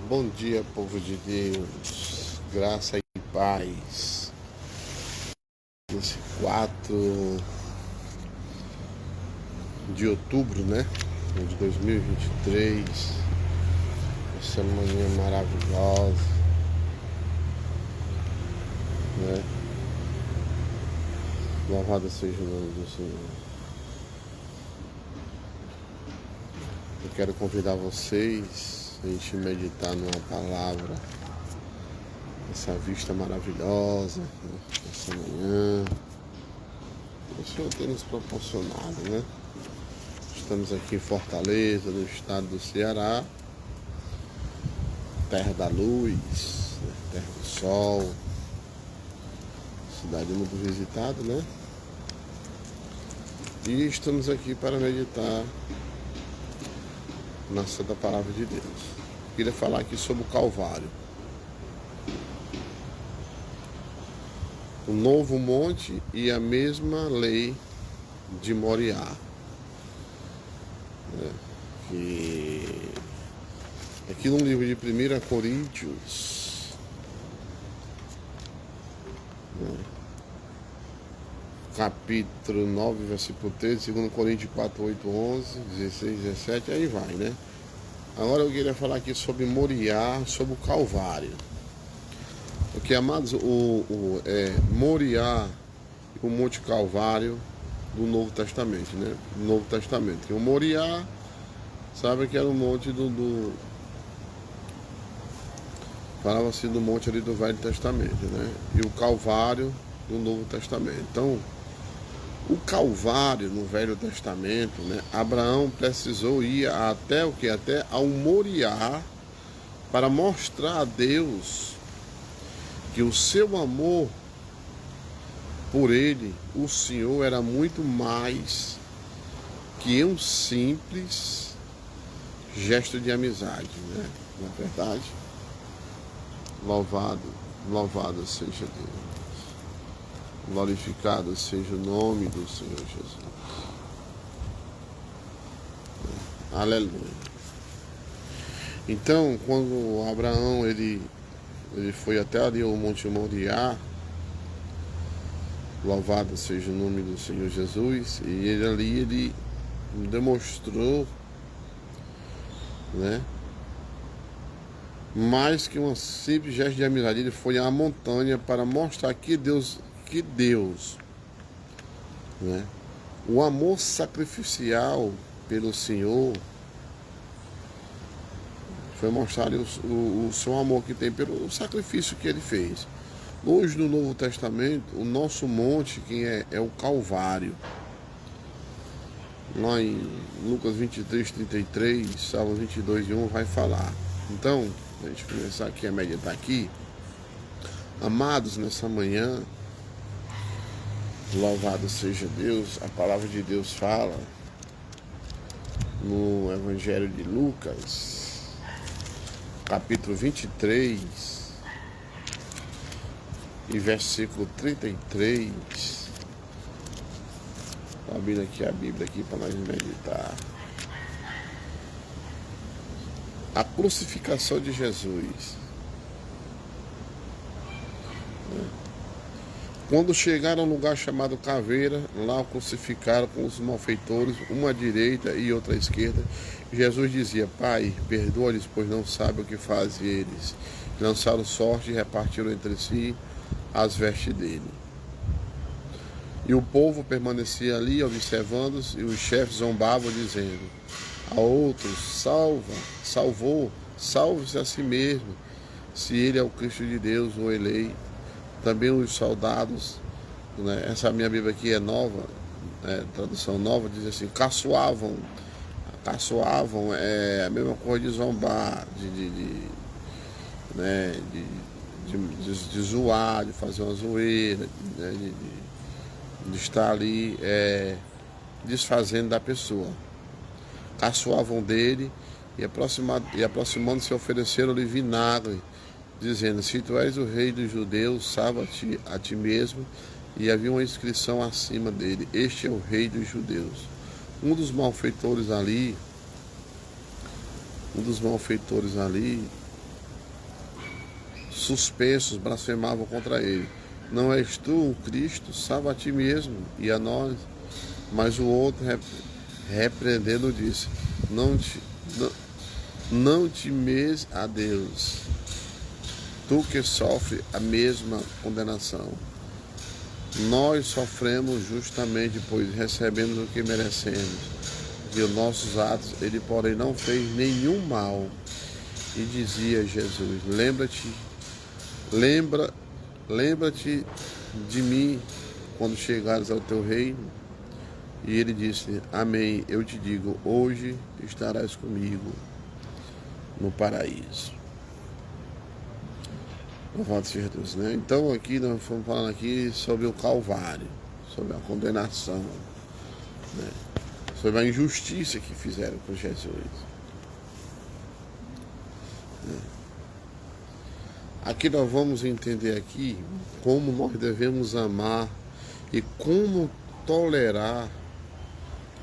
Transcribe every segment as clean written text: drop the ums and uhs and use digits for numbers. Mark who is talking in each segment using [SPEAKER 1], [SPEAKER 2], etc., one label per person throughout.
[SPEAKER 1] Bom dia, povo de Deus, graça e paz. Nesse 4 de outubro, né, de 2023, essa manhã maravilhosa, né? Louvado seja o nome do Senhor. Eu quero convidar vocês a gente meditar numa palavra, essa vista maravilhosa, né, essa manhã. O Senhor tem nos proporcionado, né? Estamos aqui em Fortaleza, no estado do Ceará, terra da luz, né? Terra do sol, cidade muito visitada, né? E estamos aqui para meditar na Santa Palavra de Deus. Queria falar aqui sobre o Calvário. O novo monte e a mesma lei de Moriá. Que aqui no livro de 1 Coríntios, né, capítulo 9, versículo 13, 2 Coríntios 4, 8, 11, 16, 17, aí vai, né? Agora eu queria falar aqui sobre Moriá, sobre o Calvário. Porque, amados, Moriá e o Monte Calvário do Novo Testamento, né? Do Novo Testamento. E o Moriá, sabe que era o monte falava-se do monte ali do Velho Testamento, né? E o Calvário do Novo Testamento. Então, o Calvário no Velho Testamento, né? Abraão precisou ir até o que? Até ao Moriá para mostrar a Deus que o seu amor por ele, o Senhor, era muito mais que um simples gesto de amizade, né? Na verdade, louvado seja Deus, glorificado seja o nome do Senhor Jesus. Aleluia. Então, quando Abraão ele foi até ali o Monte Moriá, louvado seja o nome do Senhor Jesus, e ele demonstrou, né, mais que um simples gesto de amizade. Ele foi à montanha para mostrar que Deus, né, o amor sacrificial pelo Senhor, foi mostrar o seu amor que tem pelo sacrifício que ele fez. Hoje no Novo Testamento, o nosso monte quem é o Calvário. Lá em Lucas 23, 33, Salmos 22 e 1 vai falar. Então, a gente começar aqui a meditar aqui. Amados, nessa manhã, louvado seja Deus, a palavra de Deus fala no Evangelho de Lucas, capítulo 23 e versículo 33. Estou abrindo aqui a Bíblia aqui para nós meditar. A crucificação de Jesus. Quando chegaram a um lugar chamado Caveira, lá o crucificaram com os malfeitores, uma à direita e outra à esquerda. Jesus dizia: Pai, perdoa-lhes, pois não sabem o que fazem eles. Lançaram sorte e repartiram entre si as vestes dele. E o povo permanecia ali observando-os, e os chefes zombavam, dizendo a outros: salve-se a si mesmo, se ele é o Cristo de Deus, o eleito. Também os soldados, né, essa minha Bíblia aqui é nova, tradução nova, diz assim: caçoavam é a mesma coisa de zombar, de zoar, de fazer uma zoeira, né, de estar ali desfazendo da pessoa. Caçoavam dele e aproximando-se ofereceram-lhe vinagre, dizendo: se tu és o rei dos judeus, salva-te a ti mesmo. E havia uma inscrição acima dele: este é o rei dos judeus. Um dos malfeitores ali suspensos blasfemavam contra ele: não és tu o Cristo? Salva a ti mesmo e a nós. Mas o outro, repreendendo, disse: não temes a Deus, tu que sofre a mesma condenação. Nós sofremos justamente, pois recebemos o que merecemos. E os nossos atos, ele porém não fez nenhum mal. E dizia Jesus: lembra-te de mim quando chegares ao teu reino. E ele disse: amém, eu te digo, hoje estarás comigo no paraíso. Louvado seja Deus, né? Então aqui nós estamos falando aqui sobre o Calvário, sobre a condenação, né? Sobre a injustiça que fizeram com Jesus. Aqui nós vamos entender aqui como nós devemos amar e como tolerar,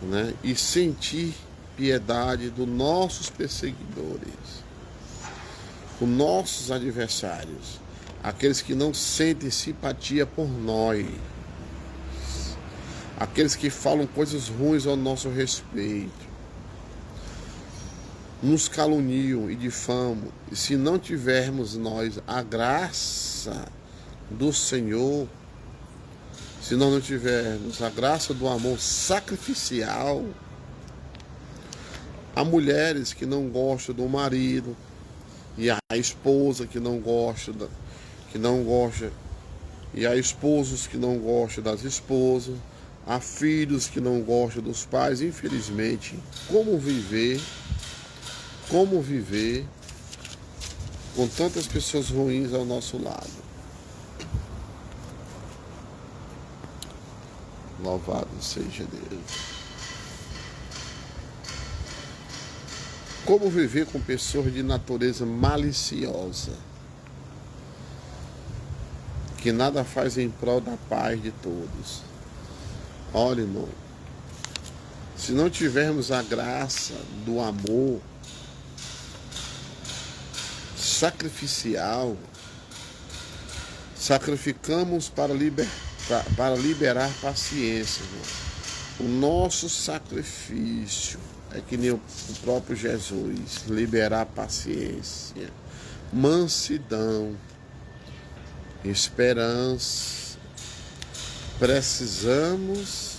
[SPEAKER 1] né, e sentir piedade dos nossos perseguidores, os nossos adversários, aqueles que não sentem simpatia por nós, aqueles que falam coisas ruins ao nosso respeito, nos caluniam e difamam. E se não tivermos nós a graça do Senhor, se nós não tivermos a graça do amor sacrificial, há mulheres que não gostam do marido, e a esposa que não gosta, e há esposos que não gostam das esposas, há filhos que não gostam dos pais. Infelizmente, como viver com tantas pessoas ruins ao nosso lado? Louvado seja Deus. Como viver com pessoas de natureza maliciosa, que nada faz em prol da paz de todos? Olha, irmão, se não tivermos a graça do amor sacrificial, sacrificamos para liberar paciência, irmão. O nosso sacrifício é que nem o próprio Jesus, liberar paciência, mansidão, esperança. Precisamos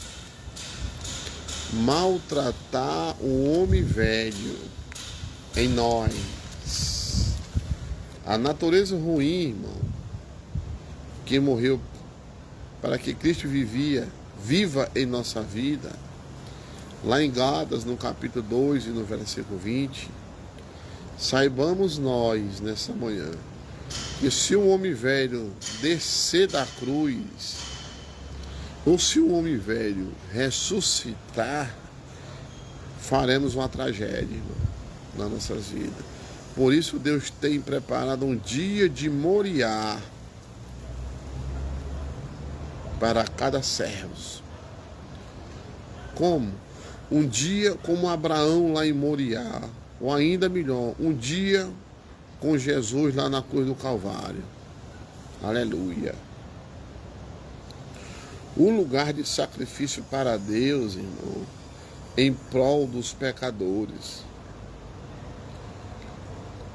[SPEAKER 1] maltratar o homem velho em nós. A natureza ruim, irmão, que morreu para que Cristo viva em nossa vida. Lá em Gálatas, no capítulo 2 e no versículo 20, saibamos nós, nessa manhã, que se o homem velho descer da cruz, ou se o homem velho ressuscitar, faremos uma tragédia, irmão, nas nossas vidas. Por isso Deus tem preparado um dia de Moriá para cada servo. Como? Um dia como Abraão lá em Moriá, ou ainda melhor, um dia com Jesus lá na cruz do Calvário. Aleluia. Um lugar de sacrifício para Deus, irmão, em prol dos pecadores.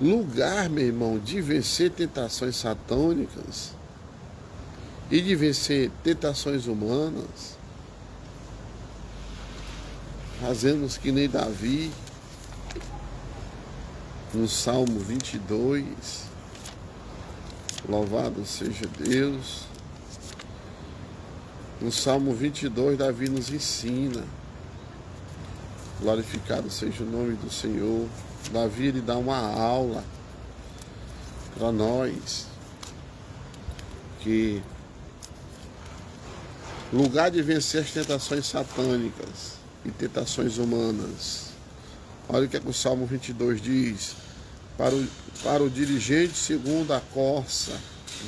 [SPEAKER 1] Lugar, meu irmão, de vencer tentações satânicas e de vencer tentações humanas. Fazemos que nem Davi, no Salmo 22, louvado seja Deus. No Salmo 22, Davi nos ensina, glorificado seja o nome do Senhor. Davi, ele dá uma aula para nós, que lugar de vencer as tentações satânicas e tentações humanas. Olha o que é que o Salmo 22 diz: para o dirigente segundo a corça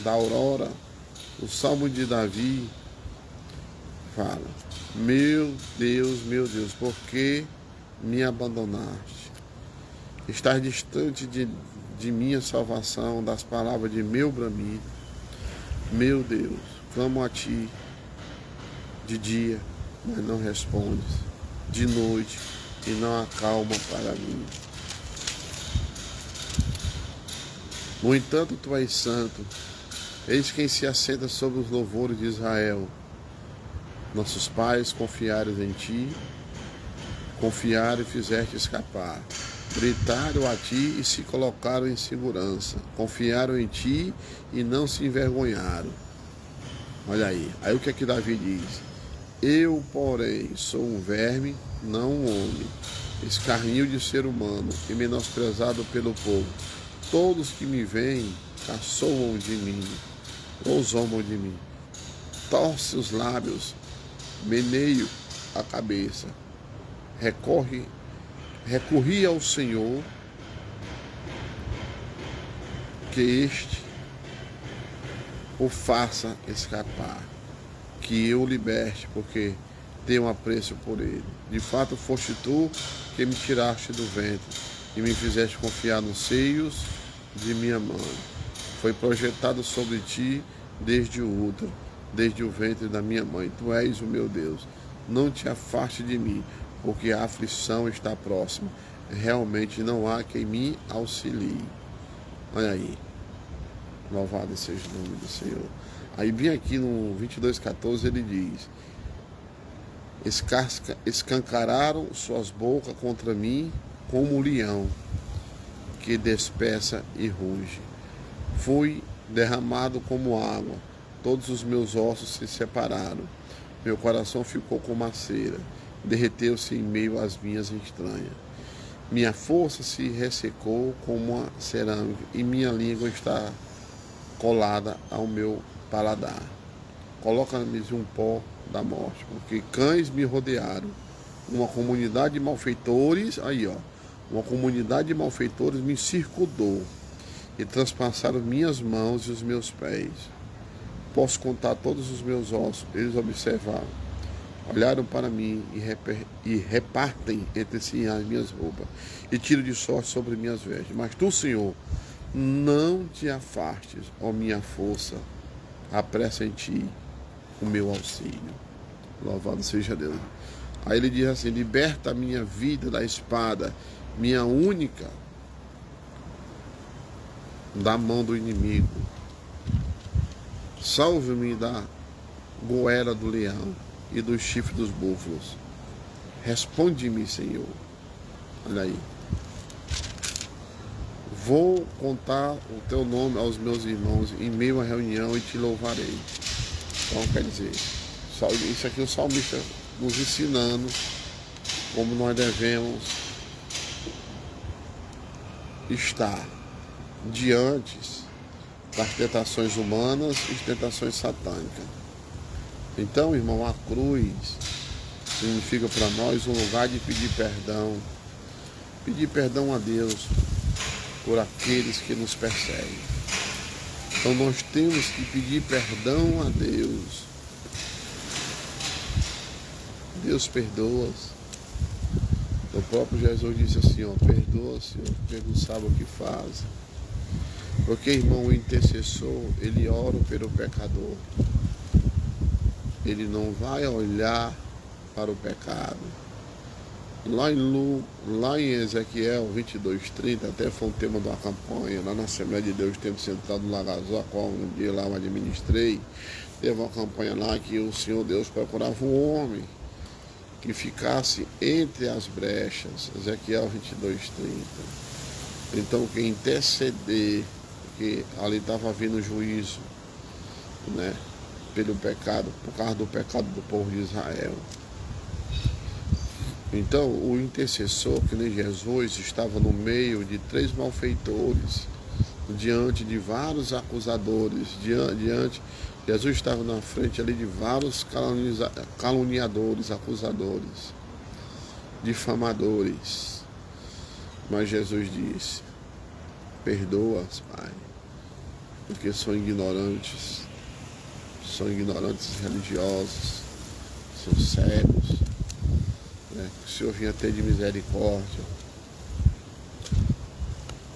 [SPEAKER 1] da aurora. O Salmo de Davi fala: meu Deus, por que me abandonaste? Estás distante de minha salvação, das palavras de meu bramido. Meu Deus, clamo a Ti de dia, mas não respondes, de noite, e não há calma para mim. No entanto, Tu és santo, eis quem se assenta sobre os louvores de Israel. Nossos pais confiaram em Ti, confiaram e fizeste escapar. Gritaram a Ti e se colocaram em segurança. Confiaram em Ti e não se envergonharam. Olha aí. Aí o que é que Davi diz? Eu, porém, sou um verme, não um homem, escarnio de ser humano e menosprezado pelo povo. Todos que me veem caçoam de mim, ou zombam de mim. Torce os lábios, meneio a cabeça. Recorri ao Senhor, que este o faça escapar, que eu o liberte, porque tenho apreço por ele. De fato, foste tu que me tiraste do ventre e me fizeste confiar nos seios de minha mãe. Foi projetado sobre ti desde o útero, desde o ventre da minha mãe. Tu és o meu Deus. Não te afaste de mim, porque a aflição está próxima. Realmente não há quem me auxilie. Olha aí. Louvado seja o nome do Senhor. Aí bem aqui no 22:14 ele diz: escancararam suas bocas contra mim como um leão que despeça e ruge. Fui derramado como água, todos os meus ossos se separaram. Meu coração ficou como a cera, derreteu-se em meio às vinhas estranhas. Minha força se ressecou como a cerâmica e minha língua está colada ao meu paladar. Coloca-me um pó da morte, porque cães me rodearam. Uma comunidade de malfeitores, uma comunidade de malfeitores me circundou e transpassaram minhas mãos e os meus pés. Posso contar todos os meus ossos. Eles observaram, olharam para mim e repartem entre si as minhas roupas e tiram de sorte sobre minhas vestes. Mas tu, Senhor, não te afastes, ó minha força, apressa em ti o meu auxílio. Louvado seja Deus. Aí ele diz assim: liberta a minha vida da espada, minha única, da mão do inimigo. Salve-me da goela do leão e dos chifres dos búfalos. Responde-me, Senhor. Olha aí. Vou contar o teu nome aos meus irmãos em meio à reunião e te louvarei. Então, quer dizer, isso aqui é o salmista nos ensinando como nós devemos estar diante das tentações humanas e tentações satânicas. Então, irmão, a cruz significa para nós um lugar de pedir perdão a Deus por aqueles que nos perseguem. Então nós temos que pedir perdão a Deus. Deus perdoa. O próprio Jesus disse assim, perdoa, Senhor, porque não sabe o que faz. Porque, irmão, o intercessor, ele ora pelo pecador. Ele não vai olhar para o pecado. Lá em Ezequiel 22:30, até foi um tema de uma campanha, lá na Assembleia de Deus, Tempo Central do Lagazó, qual um dia lá eu administrei, teve uma campanha lá que o Senhor Deus procurava um homem que ficasse entre as brechas, Ezequiel 22:30. Então, quem interceder, porque ali estava vindo juízo, né, pelo pecado, por causa do pecado do povo de Israel. Então, o intercessor, que nem Jesus, estava no meio de 3 malfeitores, diante de vários acusadores, Jesus estava na frente ali de vários caluniadores, acusadores, difamadores. Mas Jesus disse: perdoa-os, Pai, porque são ignorantes religiosos, são cegos. Que o Senhor vinha ter de misericórdia.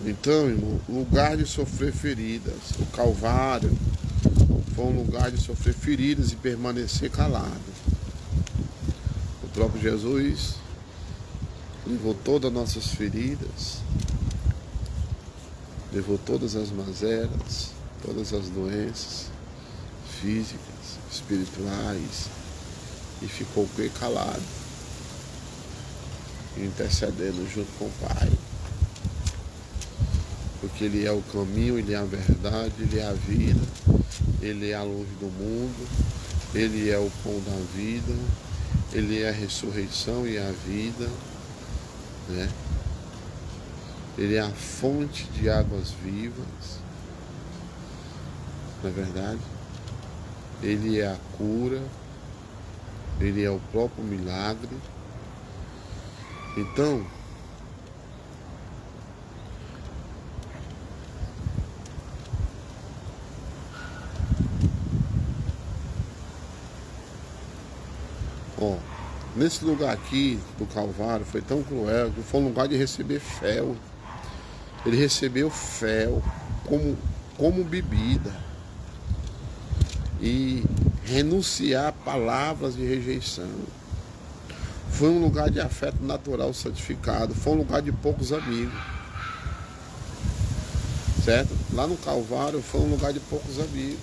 [SPEAKER 1] Então, irmão, lugar de sofrer feridas. O Calvário foi um lugar de sofrer feridas e permanecer calado. O próprio Jesus levou todas as nossas feridas, levou todas as mazelas, todas as doenças físicas, espirituais, e ficou calado, intercedendo junto com o Pai. Porque Ele é o caminho, Ele é a verdade, Ele é a vida, Ele é a luz do mundo, Ele é o pão da vida, Ele é a ressurreição e a vida, né? Ele é a fonte de águas vivas, não é verdade? Ele é a cura, Ele é o próprio milagre. Então, nesse lugar aqui do Calvário foi tão cruel que foi um lugar de receber fel. Ele recebeu fel como bebida e renunciar a palavras de rejeição. Foi um lugar de afeto natural santificado. Foi um lugar de poucos amigos. Certo? Lá no Calvário foi um lugar de poucos amigos.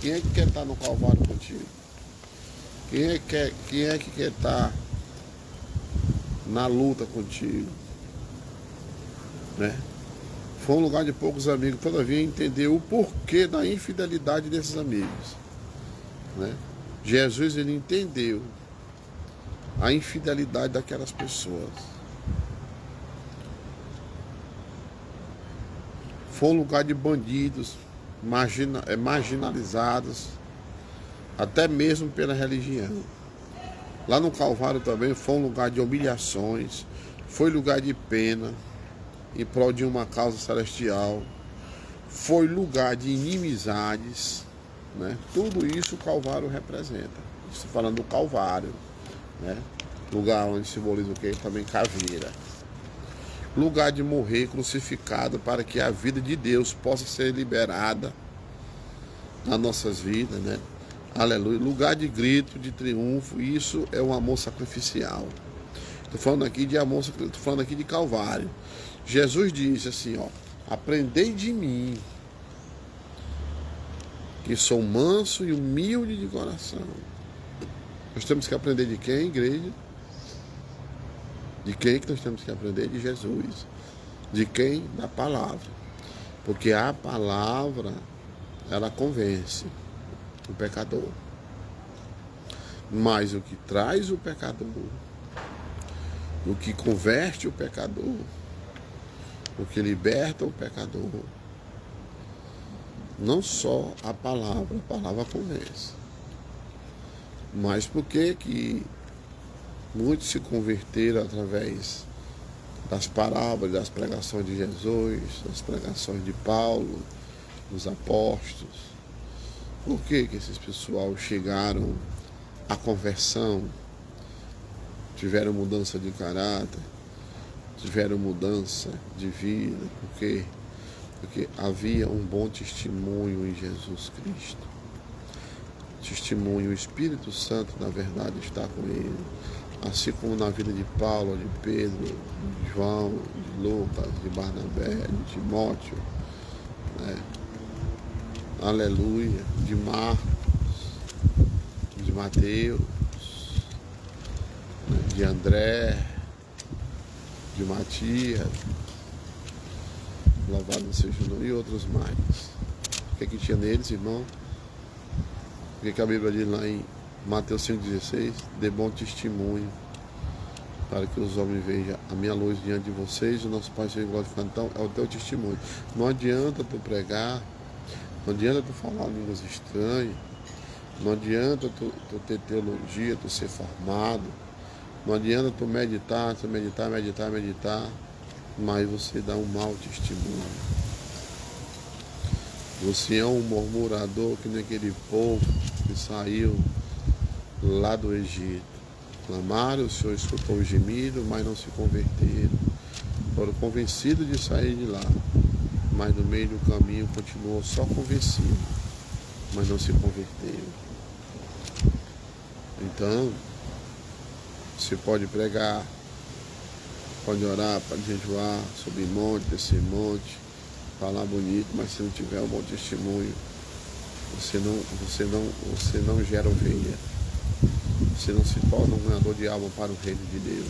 [SPEAKER 1] Quem é que quer estar no Calvário contigo? Quem é que quer estar na luta contigo? Né? Foi um lugar de poucos amigos. Todavia entendeu o porquê da infidelidade desses amigos. Né? Jesus, ele entendeu a infidelidade daquelas pessoas. Foi um lugar de bandidos, marginalizados, até mesmo pela religião. Lá no Calvário também foi um lugar de humilhações, foi lugar de pena em prol de uma causa celestial, foi lugar de inimizades, né? Tudo isso o Calvário representa. Estou falando do Calvário, né? Lugar onde simboliza o que? Também caveira. Lugar de morrer crucificado para que a vida de Deus possa ser liberada nas nossas vidas, né? Aleluia. Lugar de grito, de triunfo. Isso é um amor sacrificial. Estou falando aqui de amor, estou falando aqui de Calvário. Jesus disse assim, ó: aprendei de mim, que sou manso e humilde de coração. Nós temos que aprender de quem, igreja? De quem que nós temos que aprender? De Jesus. De quem? Da palavra. Porque a palavra, ela convence o pecador. Mas o que traz o pecador, o que converte o pecador, o que liberta o pecador, não só a palavra convence. Mas por que muitos se converteram através das parábolas, das pregações de Jesus, das pregações de Paulo, dos apóstolos? Por que esses pessoal chegaram à conversão, tiveram mudança de caráter, tiveram mudança de vida? Porque havia um bom testemunho em Jesus Cristo. Testemunho, o Espírito Santo, na verdade, está com ele. Assim como na vida de Paulo, de Pedro, de João, de Lucas, de Barnabé, de Timóteo, né? Aleluia, de Marcos, de Mateus, né? De André, de Matias, louvado seja o nome, e outros mais. O que tinha neles, irmão? O que a Bíblia diz lá em Mateus 5,16? Dê bom testemunho, para que os homens vejam a minha luz diante de vocês e o nosso Pai seja glorificado. Então é o teu testemunho. Não adianta tu pregar, não adianta tu falar línguas estranhas, não adianta tu ter teologia, tu ser formado, não adianta tu meditar, mas você dá um mau testemunho. Você é um murmurador que nem aquele povo que saiu lá do Egito. Clamaram, o Senhor escutou o gemido, mas não se converteram. foram convencidos de sair de lá, mas no meio do caminho continuou só convencido, mas não se converteu. Então, você pode pregar, pode orar, pode jejuar, subir monte, descer monte, falar bonito, mas se não tiver um bom testemunho, você não gera ovelha. Você não se torna um ganhador de alma para o reino de Deus.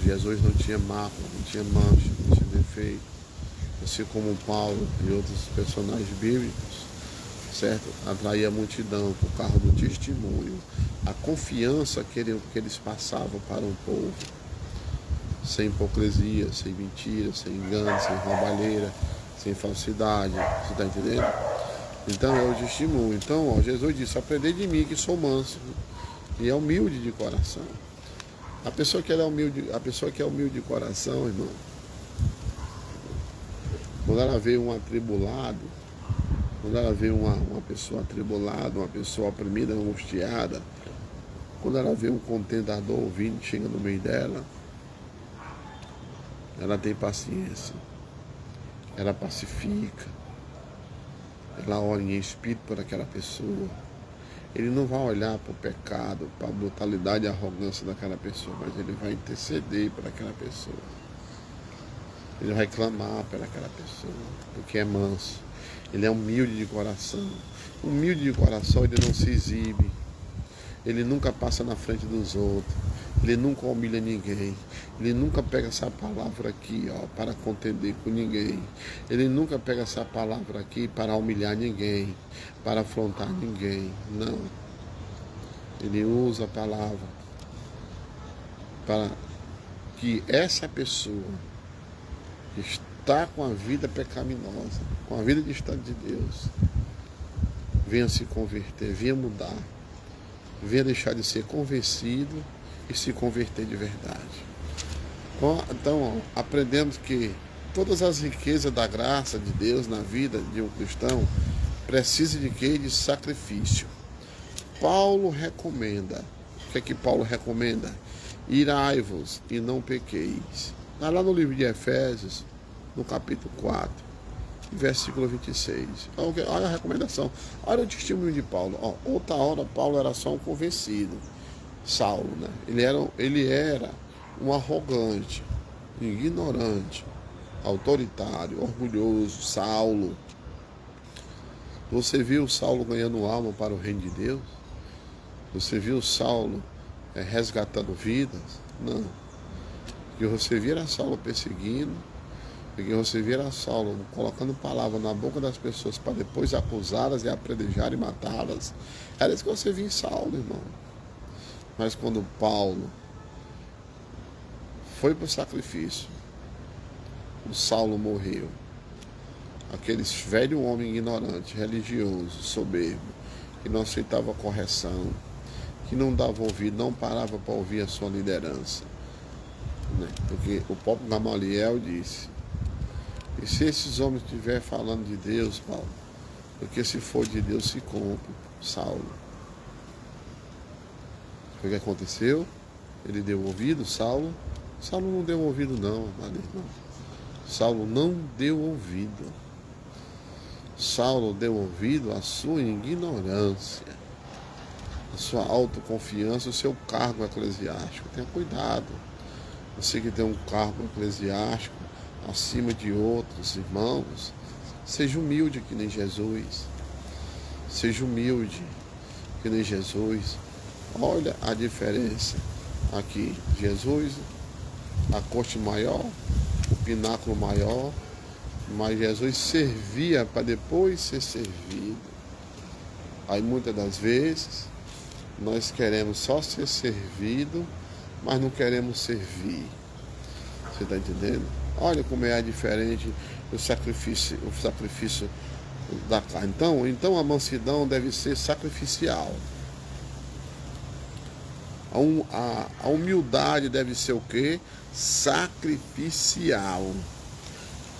[SPEAKER 1] Jesus não tinha mácula, não tinha mancha, não tinha defeito. Assim como Paulo e outros personagens bíblicos, certo? Atraía a multidão por causa do testemunho, a confiança que eles passavam para um povo, sem hipocrisia, sem mentira, sem engano, sem roubalheira, sem falsidade. Você está entendendo? Então é o testemunho. Então, ó, Jesus disse: aprendei de mim que sou manso e é humilde de coração. A pessoa que é humilde de coração, irmão, quando ela vê um atribulado, quando ela vê uma pessoa atribulada, uma pessoa oprimida, angustiada, quando ela vê um contendador vindo, chega no meio dela, ela tem paciência, ela pacifica, ela ora em espírito por aquela pessoa. Ele não vai olhar para o pecado, para a brutalidade e a arrogância daquela pessoa, mas ele vai interceder por aquela pessoa. Ele vai clamar pelaquela pessoa, porque é manso. Ele é humilde de coração. Humilde de coração, ele não se exibe. Ele nunca passa na frente dos outros. Ele nunca humilha ninguém. Ele nunca pega essa palavra aqui, ó, para contender com ninguém. Ele nunca pega essa palavra aqui para humilhar ninguém, para afrontar ninguém. Não. Ele usa a palavra para que essa pessoa que está com a vida pecaminosa, com a vida distante de Deus, venha se converter, venha mudar, venha deixar de ser convencido e se converter de verdade. Então, aprendemos que todas as riquezas da graça de Deus na vida de um cristão precisam de quê? De sacrifício. Paulo recomenda. O que é que Paulo recomenda? Irai-vos e não pequeis. Está lá no livro de Efésios, no capítulo 4, versículo 26. Olha a recomendação. Olha o testemunho de Paulo. Outra hora, Paulo era só um convencido. Saulo, né? Ele era um arrogante, ignorante, autoritário, orgulhoso. Saulo. Você viu Saulo ganhando alma para o reino de Deus? Você viu Saulo resgatando vidas? Não. O que você via era Saulo perseguindo, o que você via era Saulo colocando palavras na boca das pessoas para depois acusá-las e apedrejar e matá-las. Era isso que você via em Saulo, irmão. Mas quando Paulo foi para o sacrifício, o Saulo morreu. Aquele velho homem ignorante, religioso, soberbo, que não aceitava correção, que não dava ouvido, não parava para ouvir a sua liderança. Porque o próprio Gamaliel disse: e se esses homens estiverem falando de Deus, Paulo, porque se for de Deus se cumpre. Saulo. O que aconteceu? Ele deu ouvido, Saulo? Saulo não deu ouvido não, não. Saulo não deu ouvido. Saulo deu ouvido à sua ignorância, à sua autoconfiança, ao seu cargo eclesiástico. Tenha cuidado. Você que tem um cargo eclesiástico acima de outros irmãos, seja humilde que nem Jesus. Seja humilde que nem Jesus. Olha a diferença aqui. Jesus, a corte maior, o pináculo maior, mas Jesus servia para depois ser servido. Aí muitas das vezes nós queremos só ser servido, mas não queremos servir. Você está entendendo? Olha como é diferente o sacrifício da carne. Então a mansidão deve ser sacrificial. A humildade deve ser o quê? Sacrificial.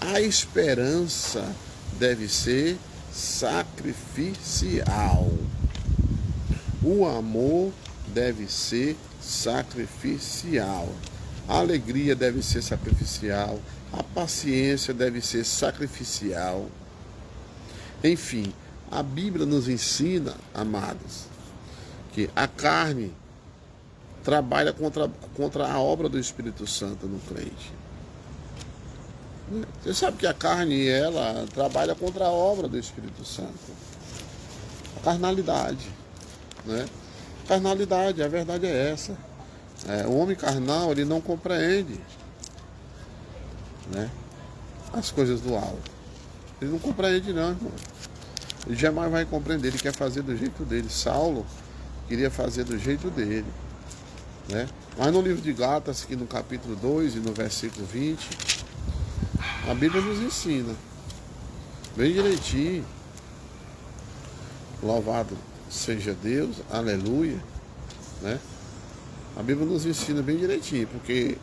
[SPEAKER 1] A esperança deve ser sacrificial. O amor deve ser sacrificial. a alegria deve ser sacrificial, a paciência deve ser sacrificial. Enfim, a Bíblia nos ensina, amados, que a carne trabalha contra a obra do Espírito Santo no crente. Você sabe que a carne, ela trabalha contra a obra do Espírito Santo. A carnalidade, né? Carnalidade, a verdade é essa. O homem carnal, ele não compreende, né, as coisas do alto. Ele não compreende não, irmão. Ele jamais vai compreender, ele quer fazer do jeito dele. Saulo queria fazer do jeito dele, né? Mas no livro de Gálatas, aqui no capítulo 2 e no versículo 20, a Bíblia nos ensina bem direitinho. Louvado seja Deus, aleluia, né? A Bíblia nos ensina bem direitinho, porque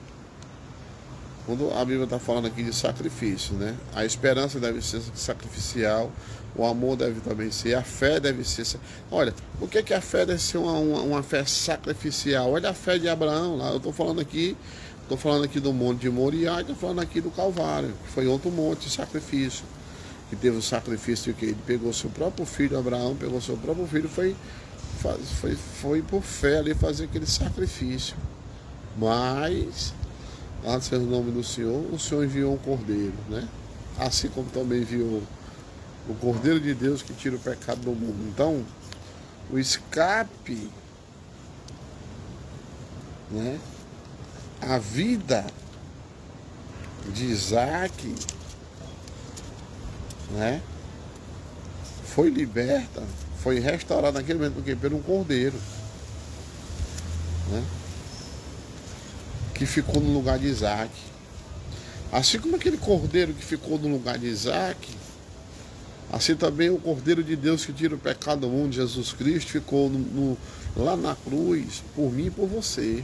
[SPEAKER 1] quando a Bíblia está falando aqui de sacrifício, né? A esperança deve ser sacrificial, o amor deve também ser, a fé deve ser... Olha, o que a fé deve ser uma fé sacrificial? Olha a fé de Abraão lá, eu estou falando aqui do Monte de Moriá, estou falando aqui do Calvário, que foi outro monte de sacrifício, que teve o sacrifício que ele pegou seu próprio filho, Abraão pegou seu próprio filho, foi por fé ali fazer aquele sacrifício. Mas, lá no nome do Senhor, o Senhor enviou um cordeiro, né? Assim como também enviou o Cordeiro de Deus que tira o pecado do mundo. Então, o escape, né? A vida de Isaac, né, foi liberta, foi restaurada naquele momento, porque pelo um cordeiro, né, que ficou no lugar de Isaac. Assim como aquele cordeiro que ficou no lugar de Isaac, assim também o Cordeiro de Deus que tira o pecado do mundo, Jesus Cristo, ficou lá na cruz por mim e por você.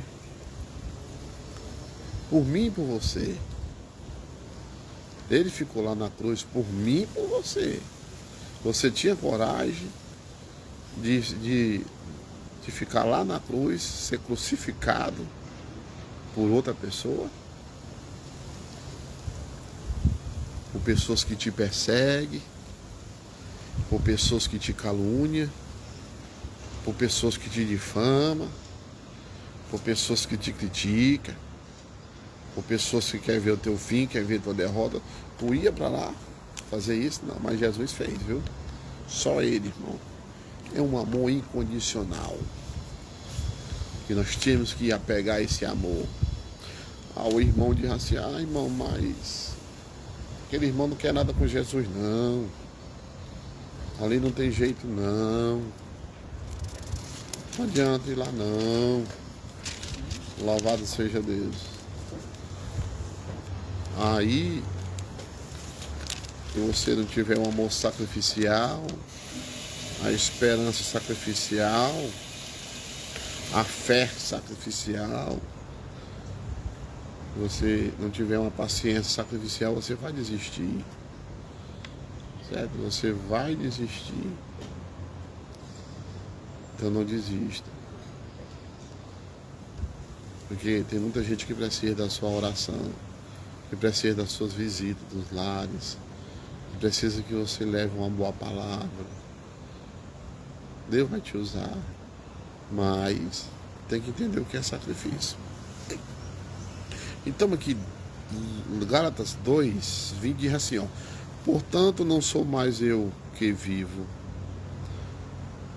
[SPEAKER 1] Por mim e por você. Ele ficou lá na cruz por mim e por você. Você tinha coragem de ficar lá na cruz, ser crucificado por outra pessoa? Por pessoas que te perseguem, por pessoas que te caluniam, por pessoas que te difamam, por pessoas que te criticam, por pessoas que querem ver o teu fim, querem ver a tua derrota. Tu ia para lá fazer isso? Não, mas Jesus fez, viu? Só Ele, irmão. É um amor incondicional. E nós temos que apegar esse amor. O irmão diz assim, irmão, mas aquele irmão não quer nada com Jesus, não. Ali não tem jeito, não. Não adianta ir lá, não. Louvado seja Deus. Aí, se você não tiver um amor sacrificial, a esperança sacrificial, a fé sacrificial, você não tiver uma paciência sacrificial, você vai desistir. Certo? Você vai desistir. Então não desista. Porque tem muita gente que precisa da sua oração, que precisa das suas visitas dos lares, que precisa que você leve uma boa palavra. Deus vai te usar, mas tem que entender o que é sacrifício. Então aqui, Gálatas 2, 20 diz assim, portanto não sou mais eu que vivo,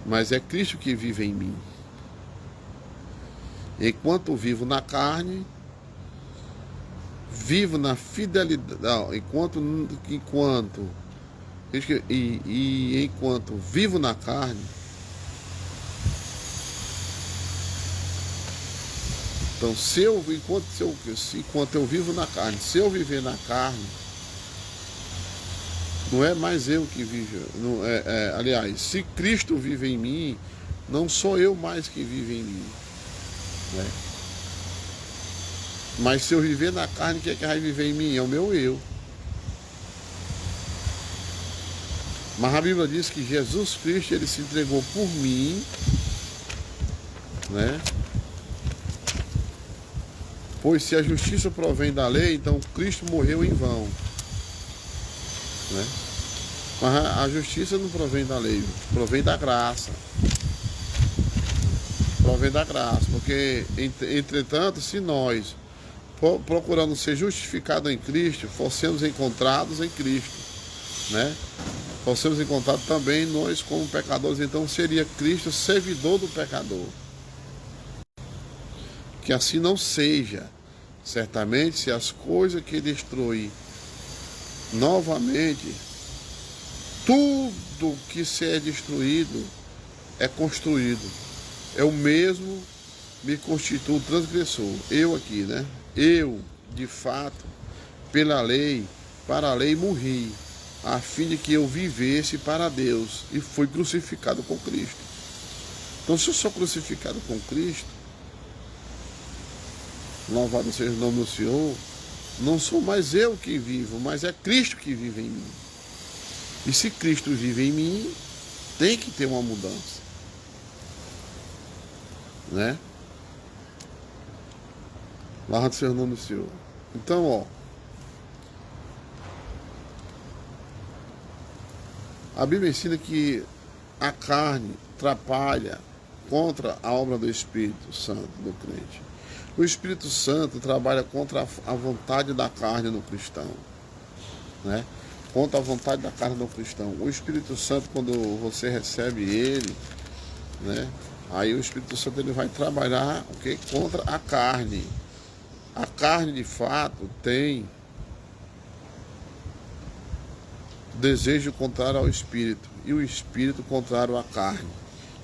[SPEAKER 1] mas é Cristo que vive em mim. Enquanto vivo na carne, vivo na fidelidade, enquanto vivo na carne, então enquanto eu vivo na carne, se eu viver na carne, não é mais eu que vivo, aliás, se Cristo vive em mim, não sou eu mais que vive em mim, né? Mas se eu viver na carne, quem é que vai viver em mim? É o meu eu. Mas a Bíblia diz que Jesus Cristo, ele se entregou por mim, né? Pois se a justiça provém da lei, então Cristo morreu em vão, né? Mas a justiça não provém da lei, provém da graça. Provém da graça, porque, entretanto, se nós, procurando ser justificados em Cristo, fossemos encontrados em Cristo, né? Fossemos encontrados também nós como pecadores, então seria Cristo servidor do pecador. Que assim não seja. Certamente, se as coisas que destruir novamente, tudo que se é destruído é construído. Eu mesmo me constituo transgressor. Eu aqui, né? Eu, de fato, pela lei, para a lei morri, a fim de que eu vivesse para Deus, e fui crucificado com Cristo. Então, se eu sou crucificado com Cristo, louvado seja o nome do Senhor, não sou mais eu que vivo, mas é Cristo que vive em mim. E se Cristo vive em mim, tem que ter uma mudança, né? Louvado seja o nome do Senhor. Então, ó, a Bíblia ensina que a carne atrapalha contra a obra do Espírito Santo do crente. O Espírito Santo trabalha contra a vontade da carne no cristão, né? Contra a vontade da carne do cristão. O Espírito Santo, quando você recebe ele, né? Aí o Espírito Santo ele vai trabalhar o que? Contra a carne. A carne, de fato, tem desejo contrário ao Espírito, e o Espírito contrário à carne,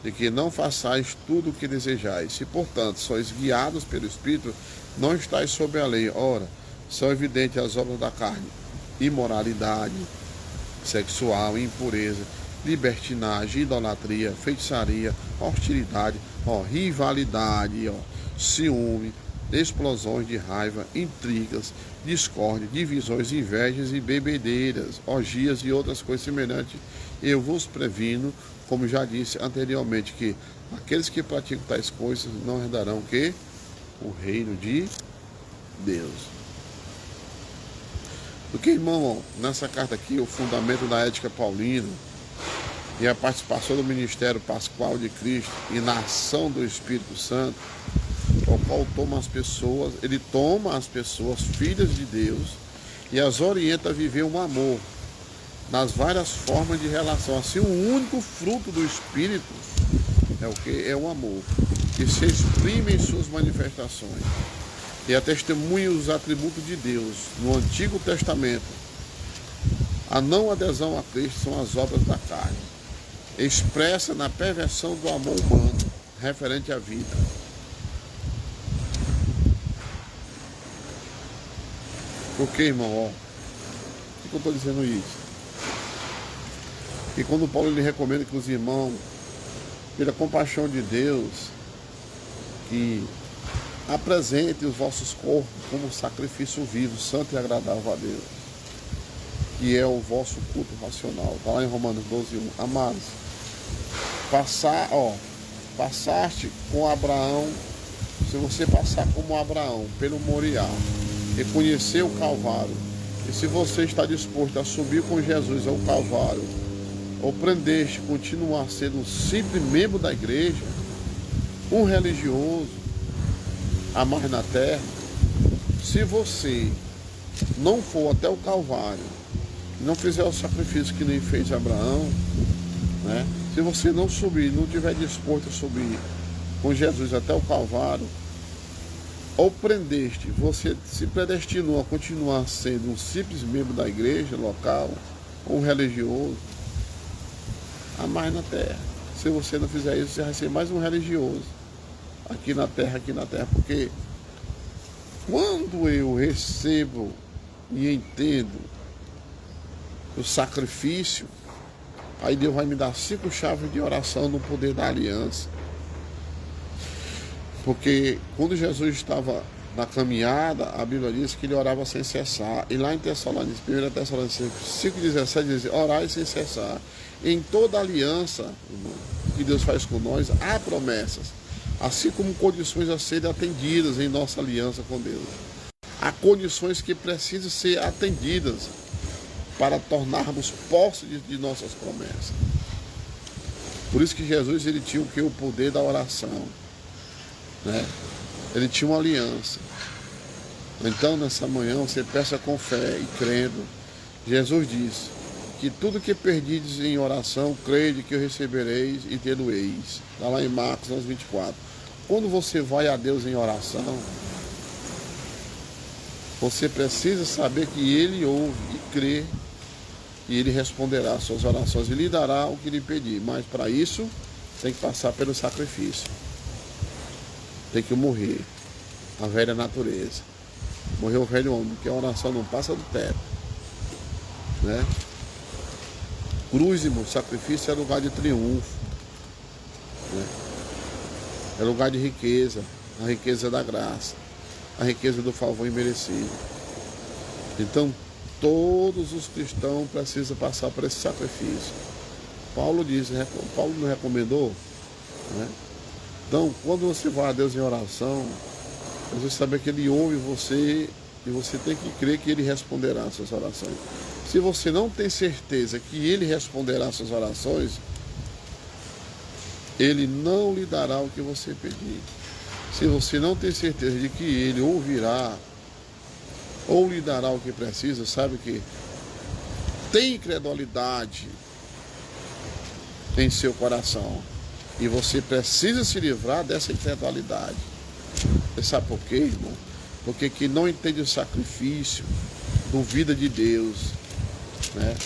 [SPEAKER 1] de que não façais tudo o que desejais. Se, portanto, sois guiados pelo Espírito, não estáis sob a lei. Ora, são evidentes as obras da carne: imoralidade sexual, impureza, libertinagem, idolatria, feitiçaria, hostilidade, rivalidade, ciúme, explosões de raiva, intrigas, discórdia, divisões, invejas e bebedeiras, orgias e outras coisas semelhantes. Eu vos previno, como já disse anteriormente, que aqueles que praticam tais coisas não herdarão o quê? O reino de Deus. Porque, irmão, nessa carta aqui, o fundamento da ética paulina e a participação do ministério pascual de Cristo e na ação do Espírito Santo, o qual ele toma as pessoas filhas de Deus e as orienta a viver um amor nas várias formas de relação. Assim, o único fruto do Espírito é o que? É o amor, que se exprime em suas manifestações. E a testemunha dos atributos de Deus no Antigo Testamento. A não adesão a Cristo são as obras da carne, expressa na perversão do amor humano referente à vida. Por que, irmão? Por que eu estou dizendo isso? E quando Paulo ele recomenda que os irmãos, pela compaixão de Deus, que apresentem os vossos corpos como sacrifício vivo, santo e agradável a Deus, que é o vosso culto racional. Está lá em Romanos 12:1. Amados, passaste com Abraão, se você passar como Abraão pelo Moriá, reconhecer o Calvário, e se você está disposto a subir com Jesus ao Calvário, ou prendeste, continuar sendo um simples membro da igreja, um religioso, a mais na terra, se você não for até o Calvário, não fizer o sacrifício que nem fez Abraão, né? Se você não subir, não estiver disposto a subir com Jesus até o Calvário, ou prendeste, você se predestinou a continuar sendo um simples membro da igreja local, ou um religioso, a mais na terra. Se você não fizer isso, você vai ser mais um religioso aqui na terra, porque quando eu recebo e entendo o sacrifício, aí Deus vai me dar 5 chaves de oração no poder da aliança. Porque quando Jesus estava na caminhada, a Bíblia diz que ele orava sem cessar. E lá em Tessalonicenses, 1 Tessalonicenses 5,17 diz: orai sem cessar. Em toda aliança, irmão, que Deus faz com nós, há promessas. assim como condições a serem atendidas em nossa aliança com Deus. Há condições que precisam ser atendidas para tornarmos posse de nossas promessas. Por isso que Jesus ele tinha o poder da oração, né? Ele tinha uma aliança. Então nessa manhã você peça com fé e crendo. Jesus disse que tudo que perdides em oração, crede que eu recebereis e tê-lo-eis. Está lá em Marcos 11:24. Quando você vai a Deus em oração, você precisa saber que Ele ouve e crê, e Ele responderá às suas orações e lhe dará o que lhe pedir. Mas para isso, tem que passar pelo sacrifício. Tem que morrer a velha natureza. Morrer o velho homem, porque a oração não passa do teto, né? Cruz, irmão, sacrifício é lugar de triunfo, né? É lugar de riqueza, a riqueza da graça, a riqueza do favor imerecido. Então, todos os cristãos precisam passar por esse sacrifício. Paulo não recomendou, né? Então, quando você vai a Deus em oração, você sabe que Ele ouve você e você tem que crer que Ele responderá às suas orações. Se você não tem certeza que Ele responderá às suas orações, Ele não lhe dará o que você pedir. Se você não tem certeza de que Ele ouvirá ou lhe dará o que precisa, sabe que tem incredulidade em seu coração. E você precisa se livrar dessa incredulidade. Você sabe por quê, irmão? Porque quem não entende o sacrifício, duvida de Deus, né?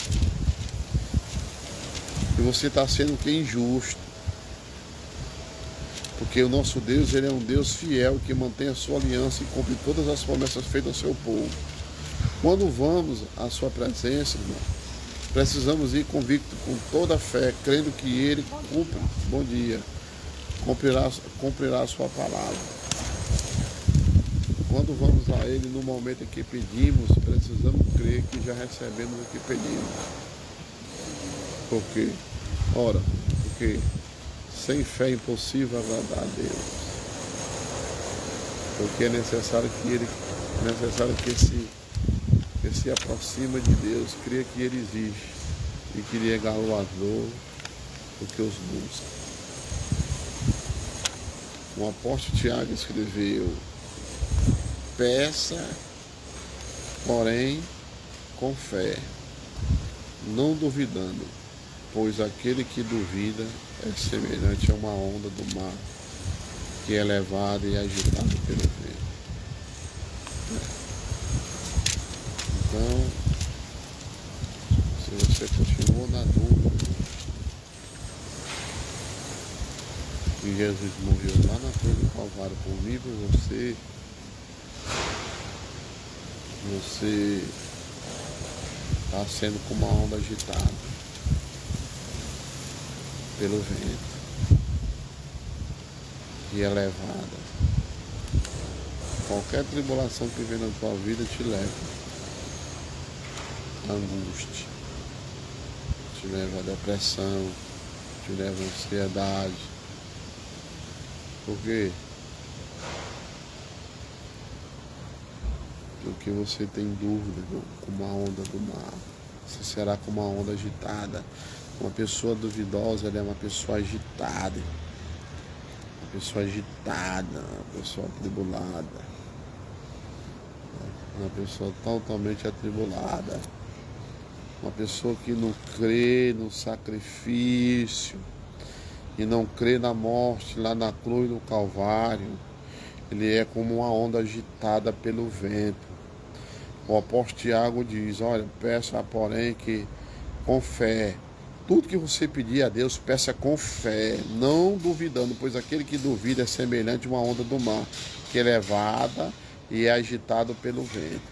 [SPEAKER 1] E você está sendo que injusto. Porque o nosso Deus, Ele é um Deus fiel, que mantém a sua aliança e cumpre todas as promessas feitas ao seu povo. Quando vamos à sua presença, irmão, precisamos ir convicto com toda a fé, crendo que Ele cumpre, bom dia, cumprirá a sua palavra. Quando vamos a Ele no momento em que pedimos, precisamos crer que já recebemos o que pedimos. Por quê? Ora, porque sem fé é impossível agradar a Deus. Porque é necessário que se aproxima de Deus, crê que Ele existe e que Ele é galardoador do que os busca. O apóstolo Tiago escreveu: peça, porém, com fé, não duvidando, pois aquele que duvida é semelhante a uma onda do mar, que é levada e agitada pelo vento. Então, se você continua na dúvida que Jesus morreu lá na cruz do Calvário por mim e por você está sendo como uma onda agitada pelo vento e é levada. Qualquer tribulação que vem na tua vida te leva à angústia, te leva à depressão, te leva à ansiedade. Por quê? Porque você tem dúvida, como a onda do mar. Você será como uma onda agitada. Uma pessoa duvidosa, ela é uma pessoa agitada. Uma pessoa agitada, uma pessoa atribulada. Uma pessoa totalmente atribulada. Uma pessoa que não crê no sacrifício e não crê na morte lá na cruz do Calvário. Ele é como uma onda agitada pelo vento. O apóstolo Tiago diz: olha, peça porém que com fé, tudo que você pedir a Deus, peça com fé, não duvidando, pois aquele que duvida é semelhante a uma onda do mar, que é levada e é agitado pelo vento.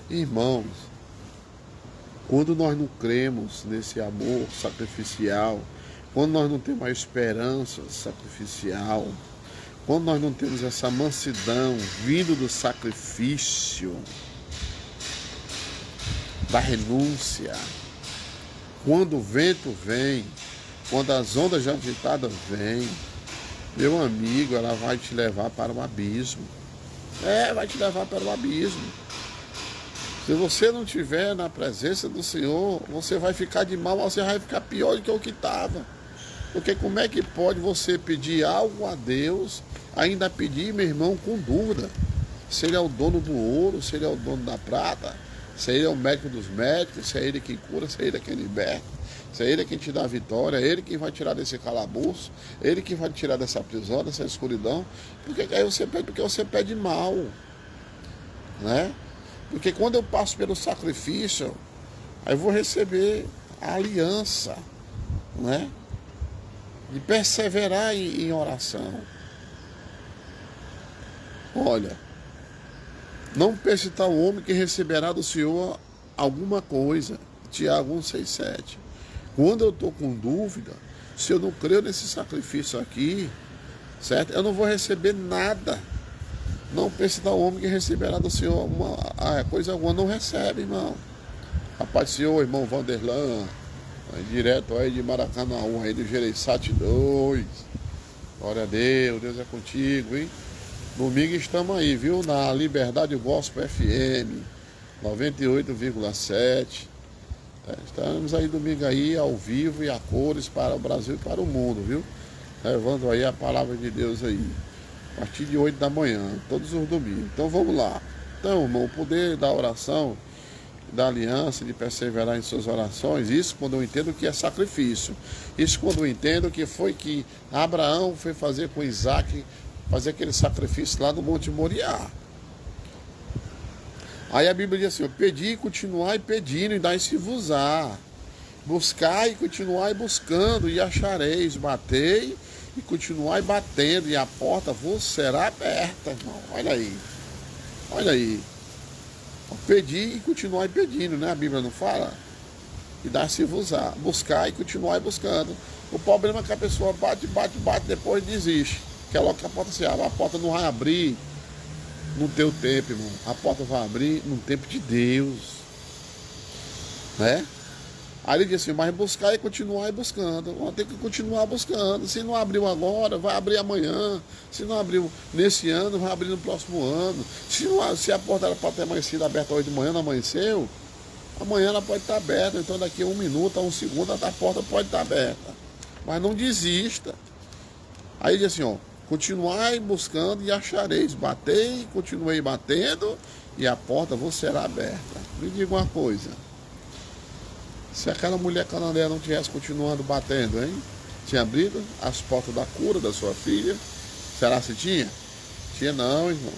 [SPEAKER 1] Irmãos, quando nós não cremos nesse amor sacrificial, quando nós não temos a esperança sacrificial, quando nós não temos essa mansidão vindo do sacrifício, da renúncia, quando o vento vem, quando as ondas agitadas vêm, Meu amigo, ela vai te levar para o abismo. Vai te levar para o abismo. Se você não estiver na presença do Senhor, você vai ficar de mal, você vai ficar pior do que o que estava. Porque como é que pode você pedir algo a Deus, ainda pedir, meu irmão, com dúvida? Se Ele é o dono do ouro, se Ele é o dono da prata, se Ele é o médico dos médicos, se é Ele quem cura, se é Ele quem liberta, se é Ele quem te dá a vitória, é Ele quem vai tirar desse calabouço, é Ele quem vai te tirar dessa prisão, dessa escuridão. Porque aí você pede, porque você pede mal, né? Porque quando eu passo pelo sacrifício, aí eu vou receber a aliança, né? De perseverar em oração. Olha, não pense tal homem que receberá do Senhor alguma coisa. Tiago 1,6,7. Quando eu estou com dúvida, se eu não creio nesse sacrifício aqui, certo? Eu não vou receber nada. Não pense tal homem que receberá do Senhor coisa alguma. Não recebe, irmão. A paz do Senhor, irmão Vanderlan, direto aí de Maracanã, aí do Gereissati 2. Glória a Deus, Deus é contigo, hein? Domingo estamos aí, viu? Na Liberdade Gospel FM 98,7. Estamos aí domingo aí, ao vivo e a cores para o Brasil e para o mundo, viu? Levando aí a palavra de Deus aí. A partir de 8 da manhã, todos os domingos. Então vamos lá. Então, irmão, o poder da oração, da aliança, de perseverar em suas orações, isso quando eu entendo que é sacrifício. Isso quando eu entendo que foi que Abraão foi fazer com Isaac, fazer aquele sacrifício lá no Monte Moriá. Aí a Bíblia diz assim, pedi e continuai pedindo e dai-se-vos-á. Buscai e continuai buscando e achareis, batei e continuai batendo e a porta vos será aberta, irmão. Olha aí. Olha aí. Pedir e continuar pedindo, né? A Bíblia não fala? E dá-se-vos-á. Buscar e continuar buscando. O problema é que a pessoa bate, depois desiste. Quer logo que a porta se abra. A porta não vai abrir no teu tempo, irmão. A porta vai abrir no tempo de Deus. Né? Aí ele diz assim, mas buscar e continuar buscando. Vamos ter que continuar buscando. Se não abriu agora, vai abrir amanhã. Se não abriu nesse ano, vai abrir no próximo ano. Se a porta era para ter amanhecido aberta hoje de manhã, não amanheceu, amanhã ela pode estar aberta. Então daqui a 1 minuto, a 1 segundo, a porta pode estar aberta. Mas não desista. Aí diz assim, ó, continuai buscando e achareis. Batei, continuei batendo e a porta vos será aberta. Me diga uma coisa. Se aquela mulher cananeia não tivesse continuando batendo, hein? Tinha abrido as portas da cura da sua filha? Será que tinha? Tinha não, irmão.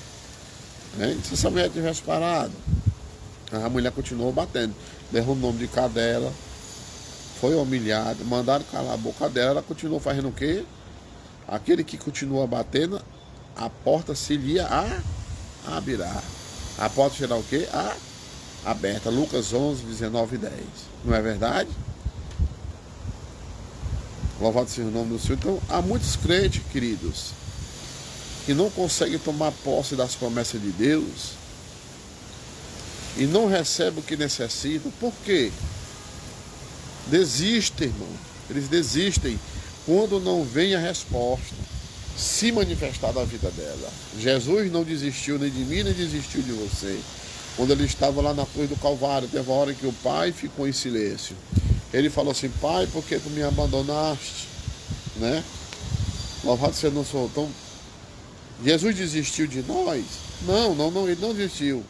[SPEAKER 1] Hein? Se essa mulher tivesse parado, a mulher continuou batendo. Derrubou o nome de cadela, foi humilhada, mandaram calar a boca dela, ela continuou fazendo o quê? Aquele que continua batendo, a porta se lhe abrirá. A porta será o quê? Aberta. Lucas 11, 19 e 10. Não é verdade? Louvado seja o nome do Senhor. Então, há muitos crentes, queridos, que não conseguem tomar posse das promessas de Deus e não recebem o que necessitam. Por quê? Desistem, irmão. Eles desistem quando não vem a resposta se manifestar da vida dela. Jesus não desistiu nem de mim, nem desistiu de você. Quando ele estava lá na cruz do Calvário, teve uma hora que o pai ficou em silêncio. Ele falou assim, pai, por que tu me abandonaste? Né? Louvado seja o Senhor. Então, Jesus desistiu de nós? Não, ele não desistiu.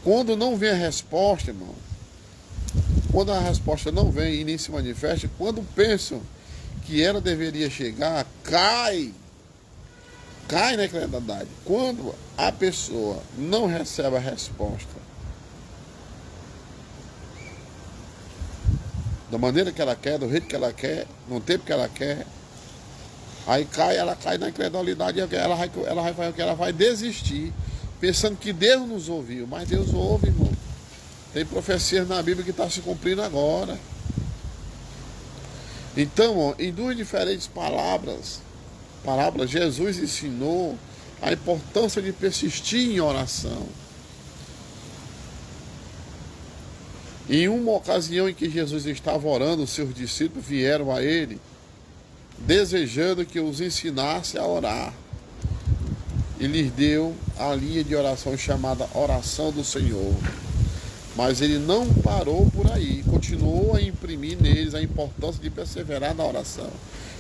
[SPEAKER 1] Quando não vem a resposta, irmão, quando a resposta não vem e nem se manifesta, quando pensam que ela deveria chegar, cai na incredulidade. Quando a pessoa não recebe a resposta da maneira que ela quer, do jeito que ela quer, no tempo que ela quer, aí ela cai na incredulidade e ela vai fazer o que? Ela vai desistir, pensando que Deus nos ouviu. Mas Deus ouve, irmão. Tem profecias na Bíblia que está se cumprindo agora. Então, ó, em duas diferentes palavras, Jesus ensinou a importância de persistir em oração. Em uma ocasião em que Jesus estava orando, os seus discípulos vieram a ele desejando que os ensinasse a orar. E lhes deu a linha de oração chamada Oração do Senhor. Mas ele não parou por aí, continuou a imprimir neles a importância de perseverar na oração.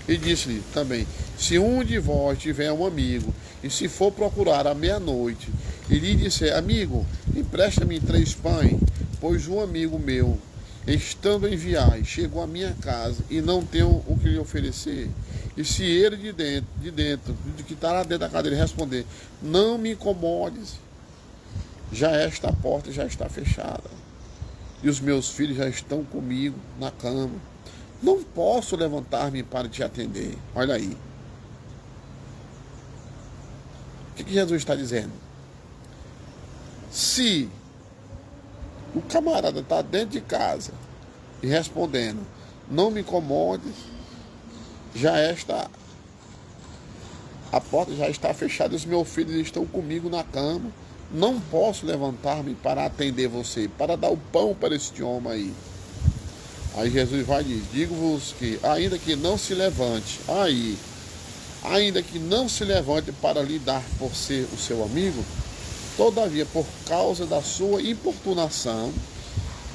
[SPEAKER 1] E disse-lhe também: se um de vós tiver um amigo, e se for procurar à meia-noite, e lhe disser: amigo, empresta-me 3 pães, pois um amigo meu, estando em viagem, chegou à minha casa e não tenho o que lhe oferecer. E se ele de que está lá dentro da cadeira, responder: não me incomodes, já esta porta já está fechada, e os meus filhos já estão comigo na cama, não posso levantar-me para te atender. Olha aí. O que Jesus está dizendo? Se o camarada está dentro de casa e respondendo: não me incomodes, a porta já está fechada, os meus filhos estão comigo na cama, não posso levantar-me para atender você, para dar o pão para este homem aí. Aí Jesus vai e diz: digo-vos que, ainda que não se levante, ainda que não se levante para lhe dar por ser o seu amigo, todavia, por causa da sua importunação,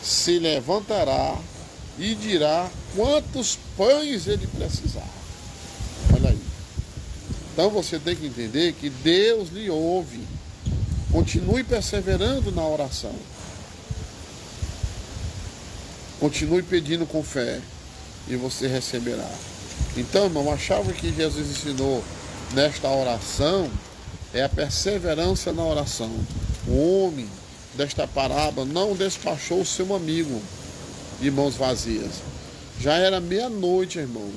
[SPEAKER 1] se levantará e dirá quantos pães ele precisar. Olha aí. Então você tem que entender que Deus lhe ouve. Continue perseverando na oração. Continue pedindo com fé e você receberá. Então, irmão, a chave que Jesus ensinou nesta oração é a perseverança na oração. O homem desta parábola não despachou o seu amigo de mãos vazias. Já era meia-noite, irmão,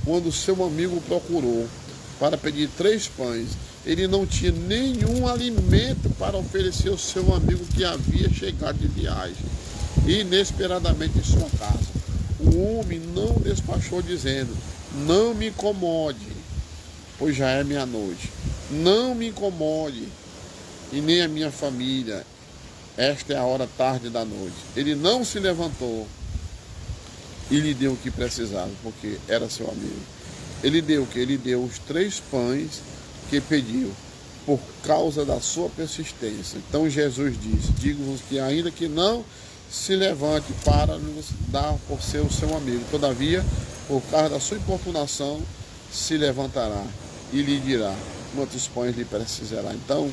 [SPEAKER 1] quando o seu amigo procurou para pedir 3 pães. Ele não tinha nenhum alimento para oferecer ao seu amigo que havia chegado de viagem, inesperadamente em sua casa. O homem não despachou dizendo: não me incomode, pois já é meia-noite. Não me incomode, e nem a minha família, esta é a hora tarde da noite. Ele não se levantou e lhe deu o que precisava, porque era seu amigo. Ele deu o que? Ele deu os 3 pães que pediu, por causa da sua persistência. Então Jesus disse: digo-vos que, ainda que não se levante para nos dar por ser o seu amigo, todavia, por causa da sua importunação, se levantará e lhe dirá quantos pães lhe precisará. Então,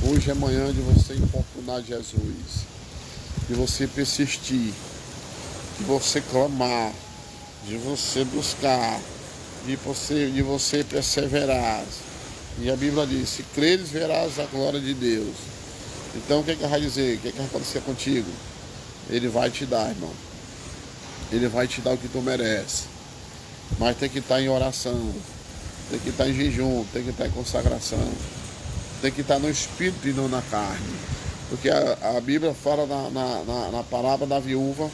[SPEAKER 1] hoje é manhã de você importunar Jesus, de você persistir, de você clamar, de você buscar, de você perseverar. E a Bíblia diz: se creres, verás a glória de Deus. Então o que vai dizer? O que vai acontecer contigo? Ele vai te dar, irmão. Ele vai te dar o que tu merece. Mas tem que estar em oração, tem que estar em jejum, tem que estar em consagração, tem que estar no espírito e não na carne. Porque a Bíblia fala na parábola da viúva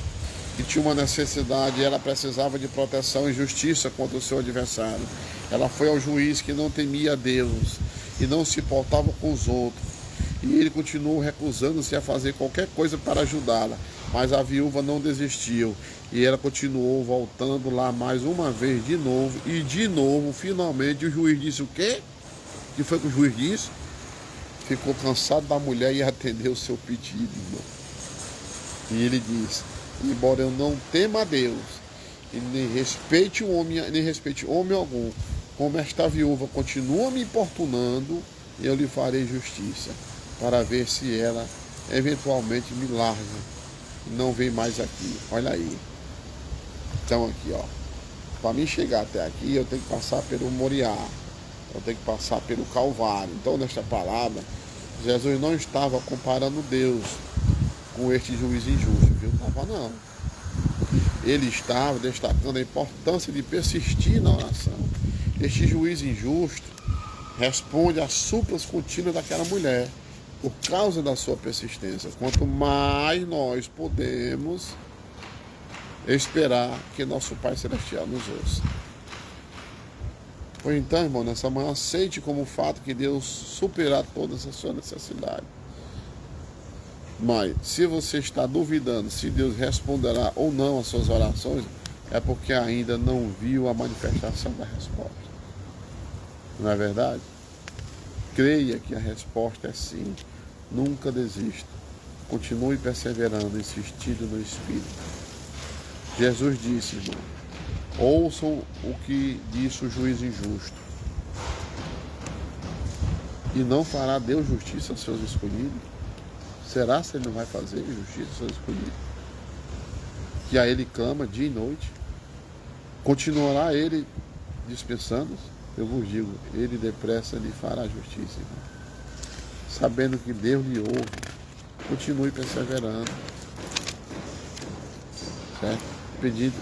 [SPEAKER 1] que tinha uma necessidade e ela precisava de proteção e justiça contra o seu adversário. Ela foi ao juiz que não temia a Deus e não se importava com os outros. E ele continuou recusando-se a fazer qualquer coisa para ajudá-la. Mas a viúva não desistiu. E ela continuou voltando lá mais uma vez de novo. E de novo, finalmente, o juiz disse o quê? O que foi que o juiz disse? Ficou cansado da mulher e atendeu o seu pedido, irmão. E ele disse: embora eu não tema a Deus e nem respeite homem algum, como esta viúva continua me importunando, eu lhe farei justiça, para ver se ela eventualmente me larga e não vem mais aqui. Olha aí. Então aqui, ó, para mim chegar até aqui, eu tenho que passar pelo Moriá, eu tenho que passar pelo Calvário. Então, nesta palavra, Jesus não estava comparando Deus com este juiz injusto, viu? Não estava, não. Ele estava destacando a importância de persistir na oração. Este juiz injusto responde às súplicas contínuas daquela mulher por causa da sua persistência. Quanto mais nós podemos esperar que nosso Pai Celestial nos ouça. Pois então, irmão, nessa manhã, aceite como fato que Deus suprirá todas as suas necessidades. Mas, se você está duvidando se Deus responderá ou não às suas orações, é porque ainda não viu a manifestação da resposta. Não é verdade? Creia que a resposta é sim. Nunca desista. Continue perseverando, insistindo no Espírito. Jesus disse, irmão, ouçam o que disse o juiz injusto. E não fará Deus justiça aos seus escolhidos? Será se ele não vai fazer justiça aos seus escolhidos? Que a ele clama dia e noite? Continuará ele dispensando? Eu vos digo, ele depressa lhe fará justiça, irmão. Sabendo que Deus lhe ouve, continue perseverando, certo? Pedindo,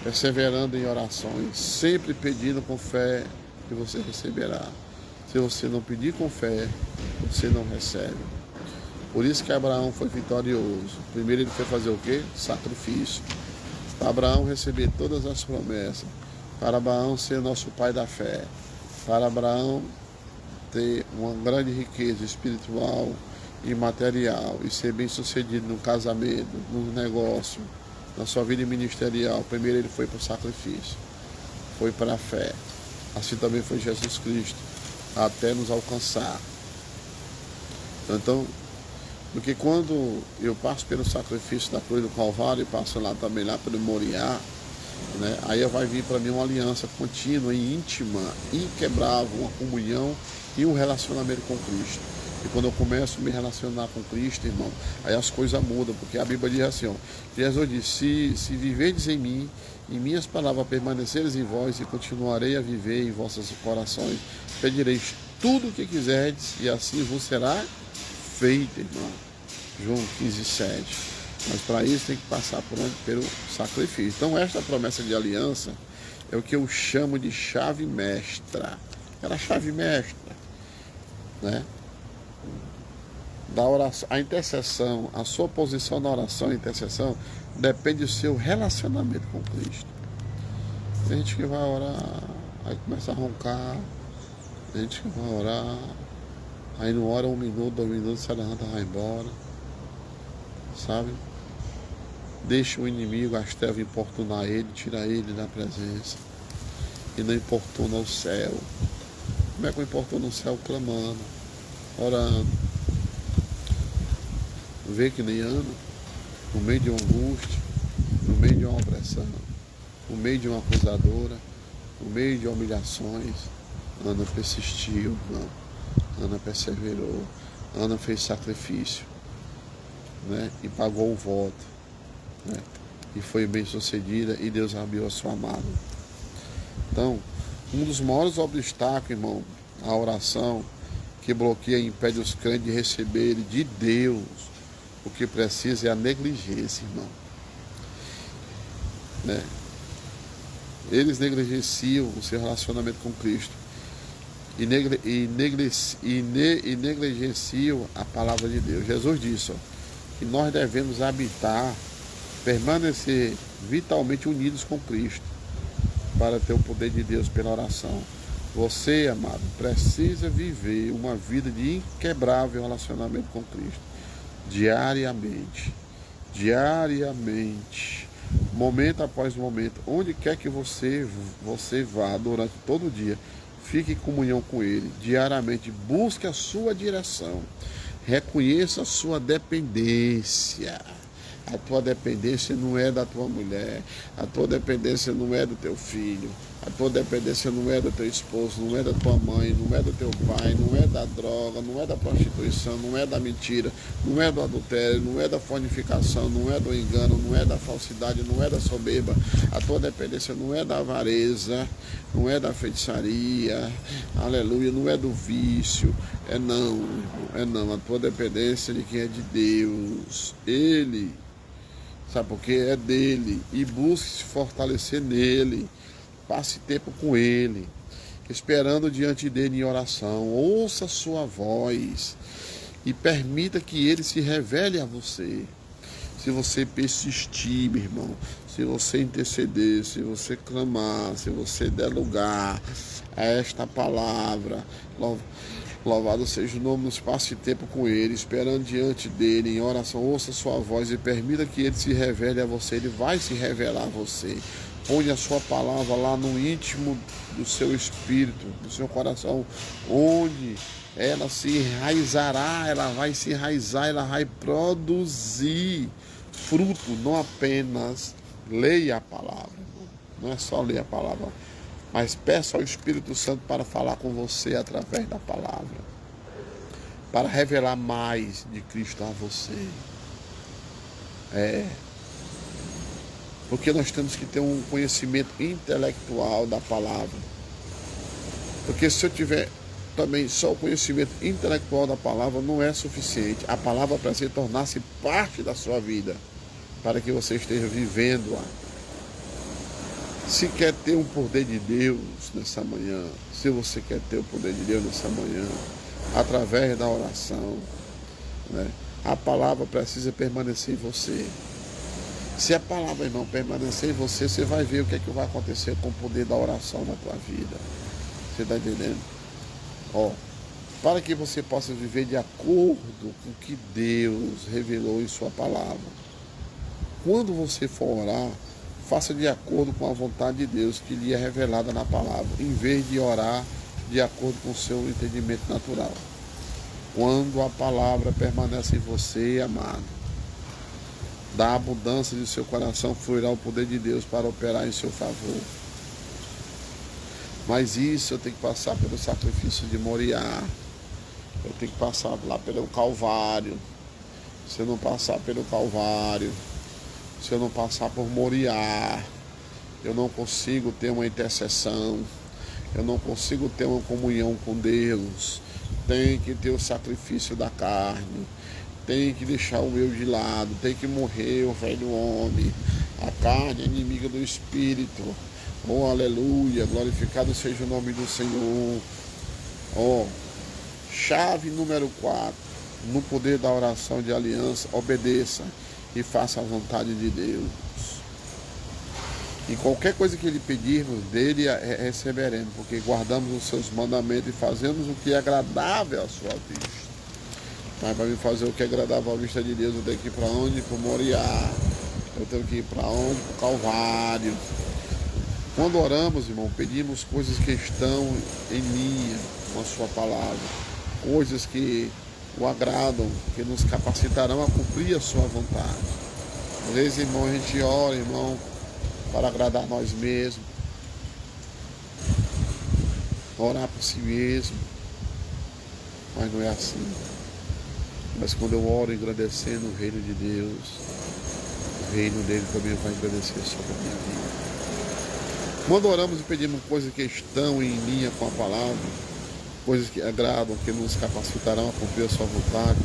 [SPEAKER 1] perseverando em orações, sempre pedindo com fé que você receberá. Se você não pedir com fé, você não recebe. Por isso que Abraão foi vitorioso. Primeiro ele foi fazer o quê? Sacrifício. Para Abraão receber todas as promessas. Para Abraão ser nosso pai da fé. Para Abraão ter uma grande riqueza espiritual e material. E ser bem sucedido no casamento, no negócio, na sua vida ministerial. Primeiro ele foi para o sacrifício. Foi para a fé. Assim também foi Jesus Cristo. Até nos alcançar. Então, porque quando eu passo pelo sacrifício da cruz do Calvário e passo lá também lá pelo Moriá, né, aí vai vir para mim uma aliança contínua e íntima, inquebrável, uma comunhão e um relacionamento com Cristo. E quando eu começo a me relacionar com Cristo, irmão, aí as coisas mudam, porque a Bíblia diz assim, ó, Jesus disse, se viverdes em mim, e minhas palavras permaneceres em vós, e continuarei a viver em vossos corações, pedireis tudo o que quiserdes, e assim vos será feito, irmão. João 15:7. Mas para isso tem que passar pelo sacrifício. Então esta promessa de aliança é o que eu chamo de chave mestra. Era a chave mestra, né? Da oração, a intercessão, a sua posição na oração e intercessão depende do seu relacionamento com Cristo. Tem gente que vai orar, aí começa a roncar, tem gente que vai orar, aí não ora 1 minuto, 2 minutos, se levanta e vai embora, sabe? Deixa o inimigo, as trevas importunar ele, tira ele da presença e não importuna o céu. Como é que eu importuno o céu? Clamando, orando. Vê que nem anda, no meio de uma angústia, no meio de uma opressão, no meio de uma acusadora, no meio de humilhações. Ana persistiu, não. Ana perseverou, Ana fez sacrifício, né? E pagou o voto, né? E foi bem sucedida e Deus abriu a sua mão. Então, um dos maiores obstáculos, irmão, à oração, que bloqueia e impede os crentes de receberem de Deus o que precisa, é a negligência, irmão, né? Eles negligenciam o seu relacionamento com Cristo e negligenciam a palavra de Deus. Jesus disse, ó, que nós devemos habitar, permanecer vitalmente unidos com Cristo para ter o poder de Deus pela oração. Você, amado, precisa viver uma vida de inquebrável relacionamento com Cristo. Diariamente, momento após momento, onde quer que você vá durante todo o dia, fique em comunhão com Ele, diariamente, busque a sua direção, reconheça a sua dependência. A tua dependência não é da tua mulher, a tua dependência não é do teu filho, a tua dependência não é do teu esposo, não é da tua mãe, não é do teu pai, não é da droga, não é da prostituição, não é da mentira, não é do adultério, não é da fornicação, não é do engano, não é da falsidade, não é da soberba. A tua dependência não é da avareza, não é da feitiçaria, aleluia, não é do vício, é não. A tua dependência é de quem é de Deus, Ele. Sabe por quê? É dele. E busque se fortalecer nele. Passe tempo com ele. Esperando diante dele em oração. Ouça a sua voz. E permita que ele se revele a você. Se você persistir, meu irmão. Se você interceder. Se você clamar. Se você der lugar a esta palavra. Louvado seja o nome, nos passe tempo com Ele, esperando diante dEle, em oração, ouça sua voz e permita que Ele se revele a você. Ele vai se revelar a você. Põe a sua palavra lá no íntimo do seu espírito, do seu coração, onde ela se enraizará, ela vai se enraizar, ela vai produzir fruto, não apenas leia a palavra, não é só ler a palavra, mas peça ao Espírito Santo para falar com você através da palavra, para revelar mais de Cristo a você. Porque nós temos que ter um conhecimento intelectual da palavra. Porque se eu tiver também só o conhecimento intelectual da palavra, não é suficiente. A palavra precisa tornar-se parte da sua vida, para que você esteja vivendo-a. Se quer ter o poder de Deus nessa manhã, se você quer ter o poder de Deus nessa manhã, através da oração, né, a palavra precisa permanecer em você. Se a palavra, irmão, permanecer em você, você vai ver o que é que vai acontecer com o poder da oração na tua vida. Você está entendendo? Para que você possa viver de acordo com o que Deus revelou em sua palavra. Quando você for orar, faça de acordo com a vontade de Deus que lhe é revelada na palavra, em vez de orar de acordo com o seu entendimento natural. Quando a palavra permanece em você, amado, da abundância de seu coração fluirá o poder de Deus para operar em seu favor. Mas isso eu tenho que passar pelo sacrifício de Moriá. Eu tenho que passar lá pelo Calvário. Se eu não passar pelo Calvário, se eu não passar por Moriá, eu não consigo ter uma intercessão. Eu não consigo ter uma comunhão com Deus. Tem que ter o sacrifício da carne. Tem que deixar o eu de lado. Tem que morrer o velho homem. A carne é inimiga do Espírito. Oh, aleluia, glorificado seja o nome do Senhor. Chave número 4, no poder da oração de aliança, obedeça e faça a vontade de Deus. E qualquer coisa que Ele pedirmos dele, receberemos, porque guardamos os seus mandamentos e fazemos o que é agradável à sua vista. Mas para me fazer o que é agradável à vista de Deus, eu tenho que ir para onde? Para Moriá. Eu tenho que ir para onde? Para o Calvário. Quando oramos, irmão, pedimos coisas que estão em linha com a sua palavra, coisas que o agradam, que nos capacitarão a cumprir a sua vontade. Às vezes, irmão, a gente ora, irmão, para agradar nós mesmos, orar por si mesmo, mas não é assim. Mas quando eu oro engrandecendo o reino de Deus, o reino dele também vai engrandecer sobre a minha vida. Quando oramos e pedimos coisas que estão em linha com a palavra, coisas que agradam, que nos capacitarão a cumprir a sua vontade,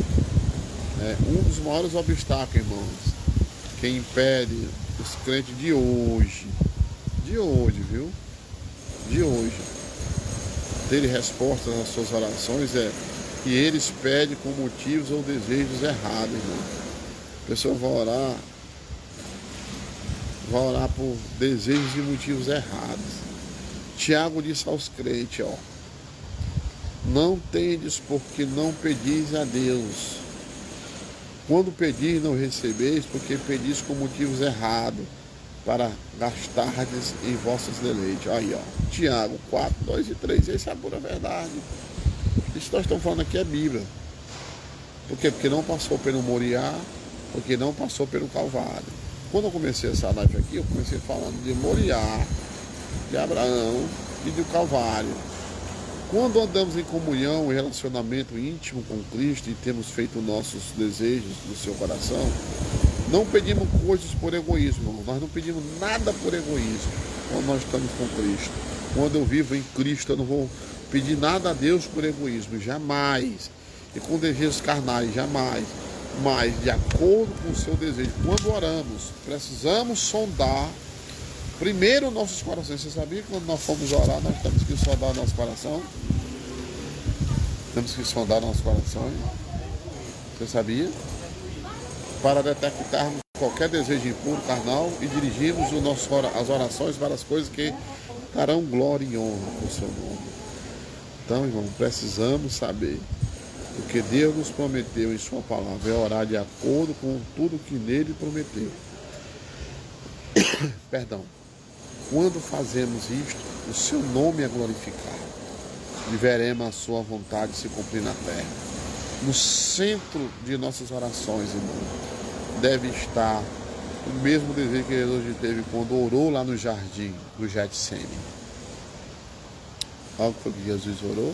[SPEAKER 1] um dos maiores obstáculos, irmãos, que impede os crentes de hoje, viu? De hoje, terem respostas às suas orações é que eles pedem com motivos ou desejos errados, irmão. A pessoa vai orar por desejos e motivos errados. Tiago disse aos crentes, não tendes porque não pedis a Deus. Quando pedis não recebeis, porque pedis com motivos errados, para gastardes em vossos deleites. Aí, Tiago 4, 2 e 3, essa é a pura verdade. Isso que nós estamos falando aqui é Bíblia. Por quê? Porque não passou pelo Moriá, porque não passou pelo Calvário. Quando eu comecei essa live aqui, eu comecei falando de Moriá, de Abraão e do Calvário. Quando andamos em comunhão e relacionamento íntimo com Cristo e temos feito nossos desejos no seu coração, não pedimos coisas por egoísmo, nós não pedimos nada por egoísmo quando nós estamos com Cristo. Quando eu vivo em Cristo, eu não vou pedir nada a Deus por egoísmo, jamais. E com desejos carnais, jamais. Mas de acordo com o seu desejo. Quando oramos, precisamos sondar primeiro nossos corações. Você sabia que quando nós formos orar, nós temos que sondar nosso coração? Temos que sondar nosso coração. Você sabia? Para detectarmos qualquer desejo impuro, carnal, e dirigirmos as orações para as coisas que darão glória e honra ao seu nome. Então, irmão, precisamos saber o que Deus nos prometeu em sua palavra, é orar de acordo com tudo que nele prometeu. Perdão. Quando fazemos isto, o seu nome é glorificado e veremos a sua vontade se cumprir na terra. No centro de nossas orações, irmão, deve estar o mesmo desejo que Jesus teve quando orou lá no jardim do Getsemane. Olha o que foi que Jesus orou.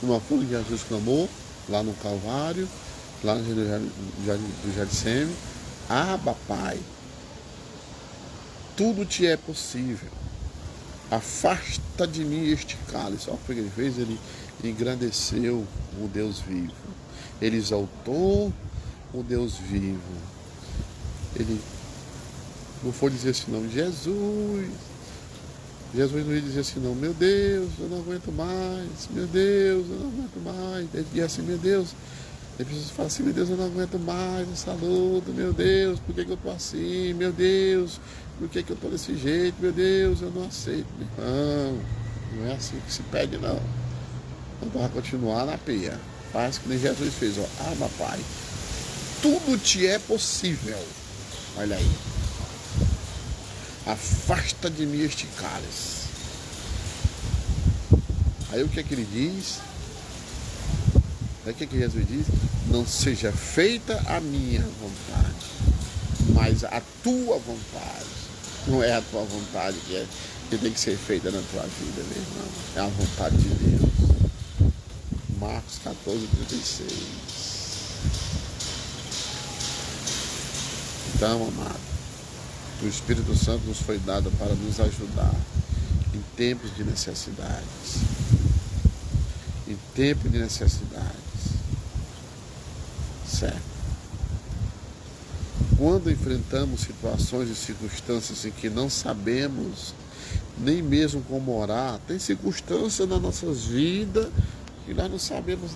[SPEAKER 1] Uma coisa que Jesus clamou lá no Calvário, lá no jardim do Getsemane. Abba, Pai, tudo te é possível. Afasta de mim este cálice. Olha o que ele fez, ele engrandeceu o Deus vivo. Ele exaltou o Deus vivo. Ele não foi dizer assim, não, Jesus não ia dizer assim, não, meu Deus, eu não aguento mais, meu Deus, eu não aguento mais. Ele dizia assim, meu Deus, ele precisa falar assim, meu Deus, eu não aguento mais essa luta, meu Deus, por que eu tô assim, meu Deus, por que eu tô desse jeito, meu Deus, eu não aceito. Não é assim que se pede, não. Então vai continuar na peia. Faz que nem Jesus fez, ó, Abba, Pai, tudo te é possível. Olha aí. Afasta de mim este cálice. Aí o que é que ele diz? Aí o que é que Jesus diz? Não seja feita a minha vontade, mas a tua vontade. Não é a tua vontade que tem que ser feita na tua vida, meu irmão. É a vontade de Deus. Marcos 14:36. Então, amado, o Espírito Santo nos foi dado para nos ajudar em tempos de necessidades. Em tempo de necessidades. Certo? Quando enfrentamos situações e circunstâncias em que não sabemos nem mesmo como orar, tem circunstâncias nas nossas vidas que nós não sabemos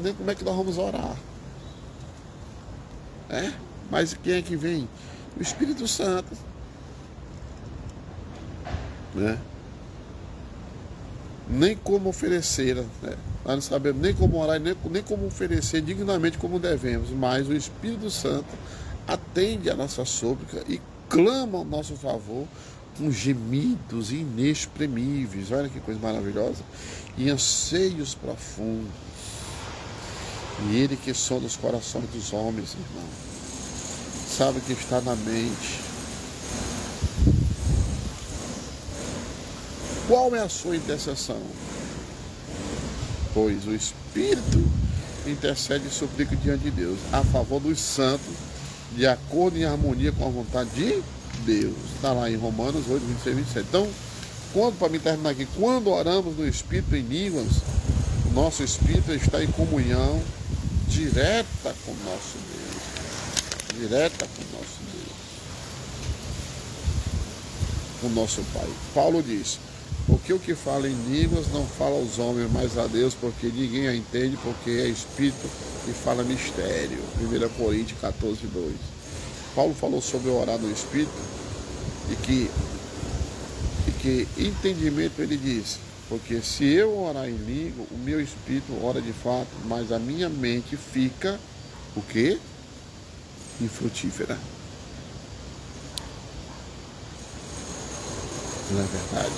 [SPEAKER 1] nem como é que nós vamos orar. Mas quem é que vem? O Espírito Santo. Nem como oferecer, nós não sabemos nem como orar, nem como oferecer dignamente como devemos, mas o Espírito Santo atende a nossa súplica e clama ao nosso favor com gemidos inexprimíveis. Olha que coisa maravilhosa. E anseios profundos. E Ele que sonda os corações dos homens, irmão, sabe o que está na mente. Qual é a sua intercessão? Pois o Espírito intercede e suplica diante de Deus, a favor dos santos, de acordo e em harmonia com a vontade de Deus. Está lá em Romanos 8:26-27. Então, para me terminar aqui, quando oramos no Espírito em línguas, o nosso Espírito está em comunhão direta com o nosso Deus. Direta com o nosso Deus. Com o nosso Pai. Paulo diz: porque o que fala em línguas não fala aos homens, mas a Deus, porque ninguém a entende, porque é Espírito que fala mistério. 1 Coríntios 14:2. Paulo falou sobre orar no Espírito e que entendimento ele diz, porque se eu orar em língua, o meu Espírito ora de fato, mas a minha mente fica, o quê? Infrutífera. Não é verdade?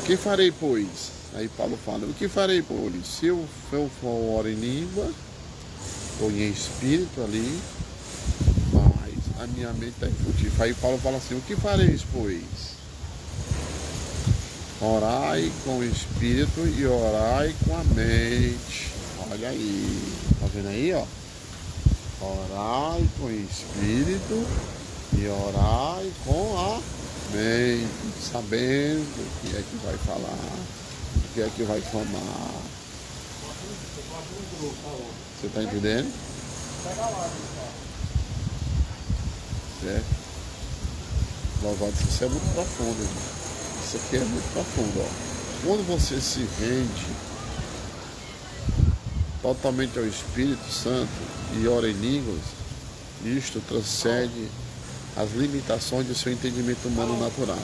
[SPEAKER 1] O que farei, pois? Aí Paulo fala, o que farei, pois? Se eu for orar em língua, ou em espírito ali, mas a minha mente está infrutífera. Aí Paulo fala assim, o que fareis, pois? Orai com o espírito e orai com a mente. Olha aí, tá vendo aí, ó? Orai com o espírito e orai com a mente, sabendo o que é que vai falar, o que é que vai clamar. Você está entendendo? Certo? Louvado, isso é muito profundo, irmão. Isso aqui é muito profundo, ó. Quando você se rende totalmente ao Espírito Santo e ora em línguas, isto transcende as limitações do seu entendimento humano natural.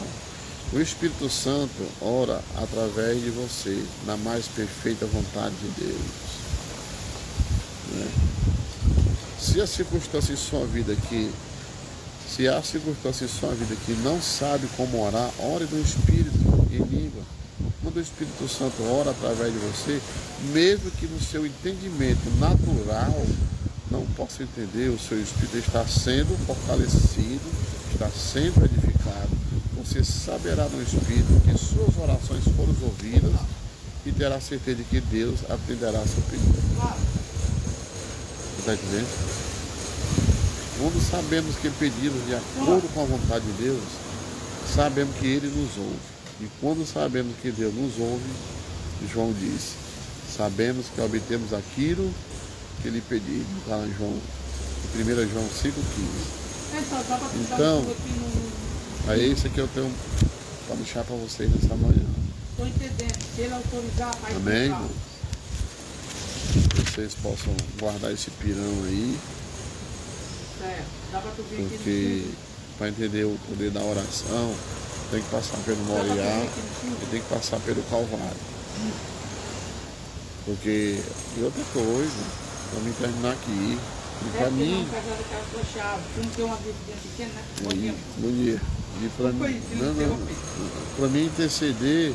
[SPEAKER 1] O Espírito Santo ora através de você, na mais perfeita vontade de Deus. Né? Se a circunstância em sua vida aqui, se há circunstância em sua vida que não sabe como orar, ore no Espírito, em língua. Quando o Espírito Santo ora através de você, mesmo que no seu entendimento natural não possa entender, o seu Espírito está sendo fortalecido, está sendo edificado. Você saberá no Espírito que suas orações foram ouvidas e terá certeza de que Deus atenderá seu pedido. Está entendendo? Quando sabemos que pedimos de acordo com a vontade de Deus, sabemos que Ele nos ouve. E quando sabemos que Deus nos ouve, João diz, sabemos que obtemos aquilo que Ele pediu. Está em 1 João 5,15. Então, é isso que eu tenho para deixar para vocês nessa manhã.
[SPEAKER 2] Estou entendendo. Se Ele autorizar, vai.
[SPEAKER 1] Amém, irmão? Vocês possam guardar esse pirão aí. Porque para entender o poder da oração, tem que passar pelo Moriá e tem que passar pelo Calvário. Porque, e outra coisa, para mim terminar aqui, e para mim. Bom dia. E para mim interceder,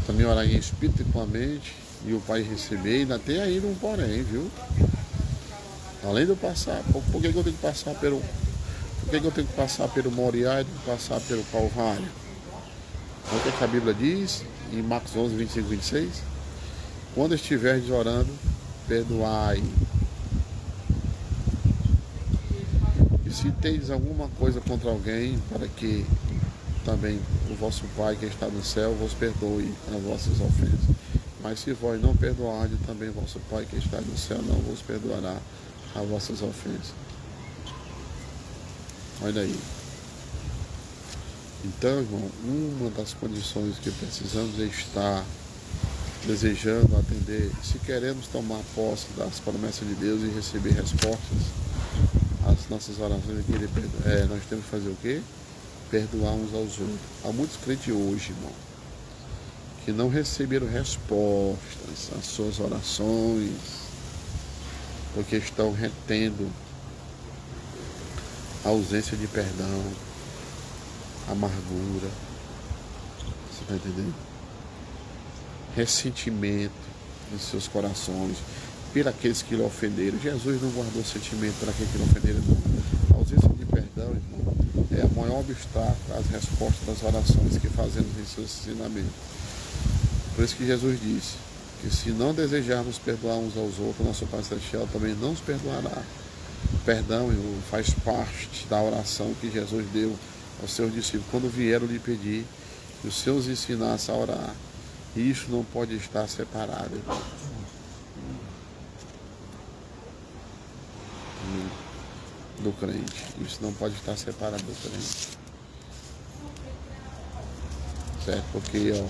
[SPEAKER 1] também orar em espírito e com a mente, e o Pai receber, ainda tem ainda um porém, viu? Além de eu passar, por que eu tenho que passar pelo. Por que eu tenho que passar pelo Moriá e tenho que passar pelo Calvário? O que a Bíblia diz, em Marcos 11, 25 e 26? Quando estiveres orando, perdoai. E se tens alguma coisa contra alguém, para que também o vosso Pai que está no céu vos perdoe as vossas ofensas. Mas se vós não perdoardes, também vosso Pai que está no céu não vos perdoará as vossas ofensas. Olha aí. Então, irmão, uma das condições que precisamos é estar desejando atender, se queremos tomar posse das promessas de Deus e receber respostas às nossas orações, nós temos que fazer o quê? Perdoar uns aos outros. Há muitos crentes hoje, irmão, que não receberam respostas às suas orações, porque estão retendo a ausência de perdão, amargura, você está entendendo? Ressentimento em seus corações, por aqueles que lhe ofenderam. Jesus não guardou sentimento para aqueles que lhe ofenderam, não. A ausência de perdão, irmão, é o maior obstáculo às respostas das orações que fazemos em seus ensinamentos. Por isso que Jesus disse que se não desejarmos perdoar uns aos outros, nosso Pai Celestial também não nos perdoará. O perdão, irmão, faz parte da oração que Jesus deu aos seus discípulos quando vieram lhe pedir que os seus ensinassem a orar. E isso não pode estar separado, irmão. Do crente. Isso não pode estar separado do crente. Certo? Porque,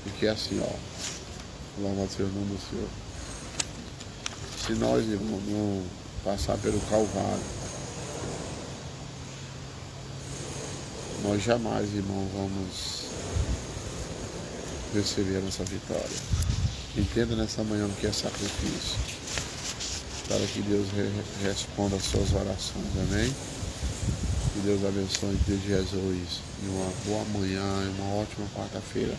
[SPEAKER 1] porque assim, louvado seja o nome do Senhor. Se nós, irmão, não passar pelo Calvário, nós jamais, irmão, vamos receber a nossa vitória. Entenda nessa manhã o que é sacrifício, para que Deus responda às suas orações, amém? Que Deus abençoe em Deus Jesus, e uma boa manhã, e uma ótima quarta-feira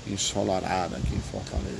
[SPEAKER 1] ensolarada aqui em Fortaleza.